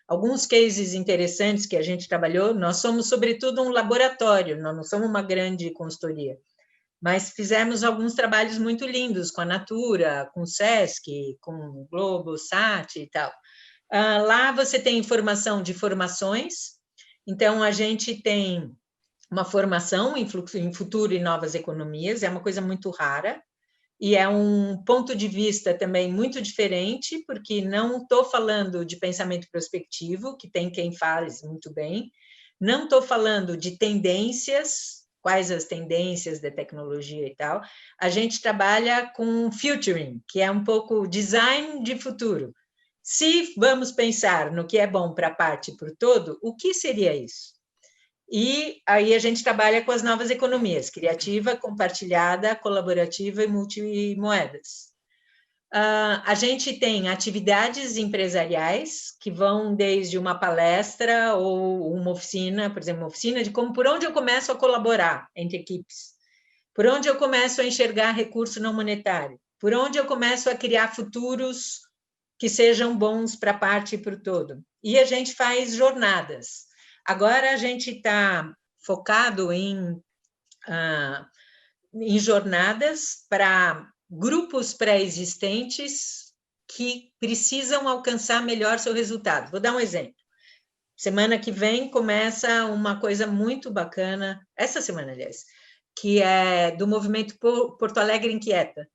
S3: alguns cases interessantes que a gente trabalhou. Nós somos, sobretudo, um laboratório, nós não somos uma grande consultoria, mas fizemos alguns trabalhos muito lindos com a Natura, com o Sesc, com o Globosat e tal. Lá você tem informação de formações, então a gente tem uma formação em futuro e novas economias, é uma coisa muito rara, e é um ponto de vista também muito diferente, porque não estou falando de pensamento prospectivo, que tem quem faz muito bem, não estou falando de tendências, quais as tendências da tecnologia e tal, a gente trabalha com futuring, que é um pouco design de futuro. Se vamos pensar no que é bom para a parte e para o todo, o que seria isso? E aí a gente trabalha com as novas economias, criativa, compartilhada, colaborativa e multimoedas. A gente tem atividades empresariais que vão desde uma palestra ou uma oficina, por exemplo, uma oficina de por onde eu começo a colaborar entre equipes, por onde eu começo a enxergar recurso não monetário, por onde eu começo a criar futuros que sejam bons para a parte e para o todo. E a gente faz jornadas. Agora a gente está focado em jornadas para grupos pré-existentes que precisam alcançar melhor seu resultado. Vou dar um exemplo. Semana que vem começa uma coisa muito bacana, essa semana, aliás, que é do movimento Porto Alegre Inquieta,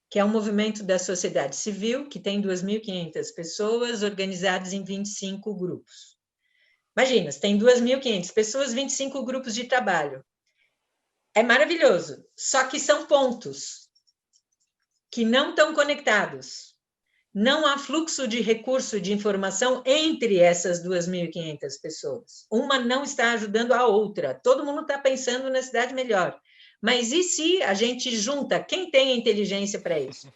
S3: que é um movimento da sociedade civil que tem 2.500 pessoas organizadas em 25 grupos. Imagina, se tem 2.500 pessoas, 25 grupos de trabalho. É maravilhoso, só que são pontos que não estão conectados. Não há fluxo de recurso de informação entre essas 2.500 pessoas. Uma não está ajudando a outra. Todo mundo está pensando na cidade melhor. Mas e se a gente junta quem tem inteligência para isso?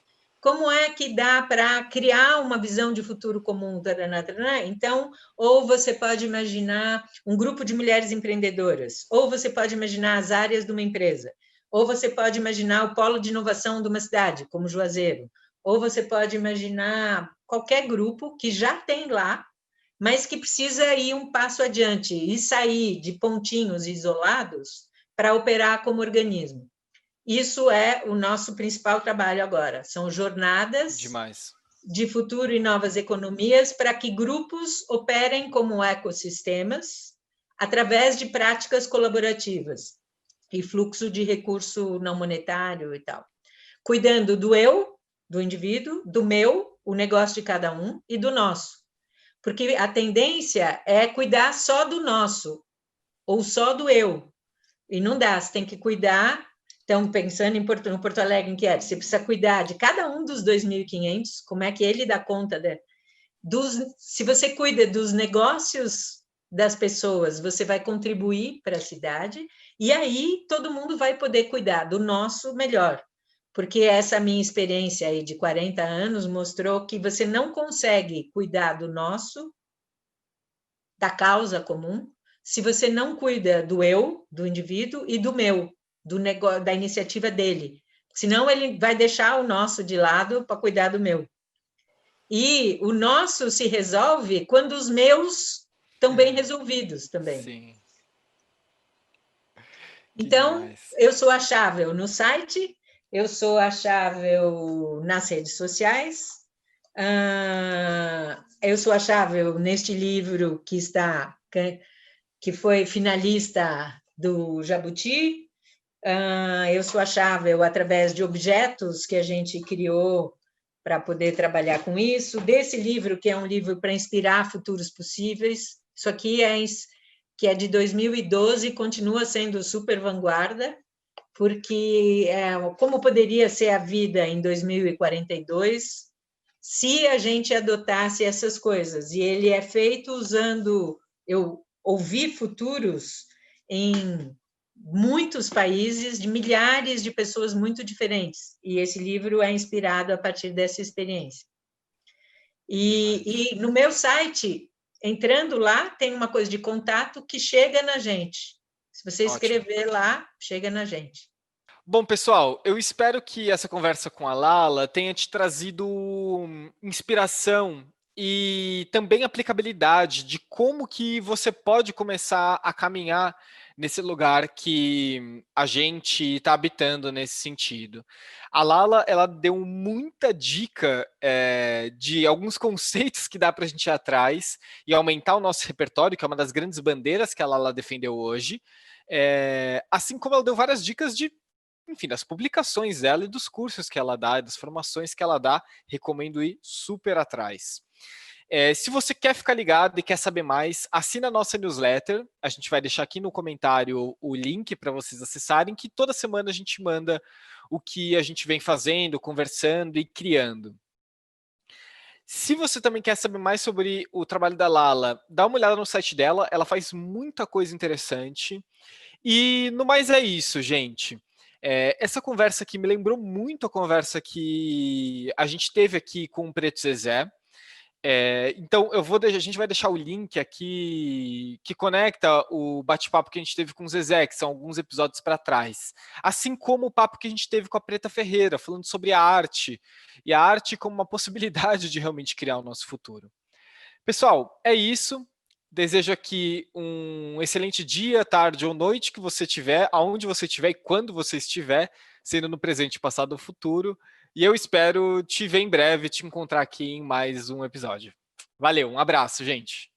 S3: como é que dá para criar uma visão de futuro comum? Taraná, taraná? Então, ou você pode imaginar um grupo de mulheres empreendedoras, ou você pode imaginar as áreas de uma empresa, ou você pode imaginar o polo de inovação de uma cidade, como Juazeiro, ou você pode imaginar qualquer grupo que já tem lá, mas que precisa ir um passo adiante e sair de pontinhos isolados para operar como organismo. Isso é o nosso principal trabalho agora. São jornadas de futuro e novas economias para que grupos operem como ecossistemas através de práticas colaborativas e fluxo de recurso não monetário e tal. Cuidando do eu, do indivíduo, do meu, o negócio de cada um, e do nosso. Porque a tendência é cuidar só do nosso, ou só do eu. E não dá, você tem que cuidar. Então, pensando no Porto Alegre, em que você precisa cuidar de cada um dos 2.500, como é que ele dá conta se você cuida dos negócios das pessoas, você vai contribuir para a cidade, e aí todo mundo vai poder cuidar do nosso melhor. Porque essa minha experiência aí de 40 anos mostrou que você não consegue cuidar do nosso, da causa comum, se você não cuida do eu, do indivíduo, e do meu, do negócio, da iniciativa dele. Senão ele vai deixar o nosso de lado para cuidar do meu. E o nosso se resolve quando os meus estão bem resolvidos também.
S2: Sim.
S3: Então, eu sou achável no site, eu sou achável nas redes sociais, eu sou achável neste livro que foi finalista do Jabuti, eu sou achável através de objetos que a gente criou para poder trabalhar com isso, desse livro, que é um livro para inspirar futuros possíveis. Isso aqui que é de 2012, continua sendo super vanguarda, porque como poderia ser a vida em 2042 se a gente adotasse essas coisas? E ele é feito usando... Eu ouvi futuros em muitos países, de milhares de pessoas muito diferentes, e esse livro é inspirado a partir dessa experiência. E no meu site, entrando lá, tem uma coisa de contato que chega na gente. Se você escrever lá, chega na gente.
S2: Bom, pessoal, eu espero que essa conversa com a Lala tenha te trazido inspiração e também aplicabilidade de como que você pode começar a caminhar nesse lugar que a gente está habitando nesse sentido. A Lala, ela deu muita dica de alguns conceitos que dá para a gente ir atrás e aumentar o nosso repertório, que é uma das grandes bandeiras que a Lala defendeu hoje, assim como ela deu várias dicas enfim, das publicações dela e dos cursos que ela dá, das formações que ela dá, recomendo ir super atrás. Se você quer ficar ligado e quer saber mais, assina a nossa newsletter. A gente vai deixar aqui no comentário o link para vocês acessarem, que toda semana a gente manda o que a gente vem fazendo, conversando e criando. Se você também quer saber mais sobre o trabalho da Lala, dá uma olhada no site dela, ela faz muita coisa interessante. E no mais é isso, gente. Essa conversa aqui me lembrou muito a conversa que a gente teve aqui com o Preto Zezé. Então, a gente vai deixar o link aqui que conecta o bate-papo que a gente teve com o Zezé, que são alguns episódios para trás. Assim como o papo que a gente teve com a Preta Ferreira, falando sobre a arte, e a arte como uma possibilidade de realmente criar o nosso futuro. Pessoal, é isso. Desejo aqui um excelente dia, tarde ou noite que você tiver, aonde você estiver e quando você estiver, sendo no presente, passado ou futuro. E eu espero te ver em breve, te encontrar aqui em mais um episódio. Valeu, um abraço, gente.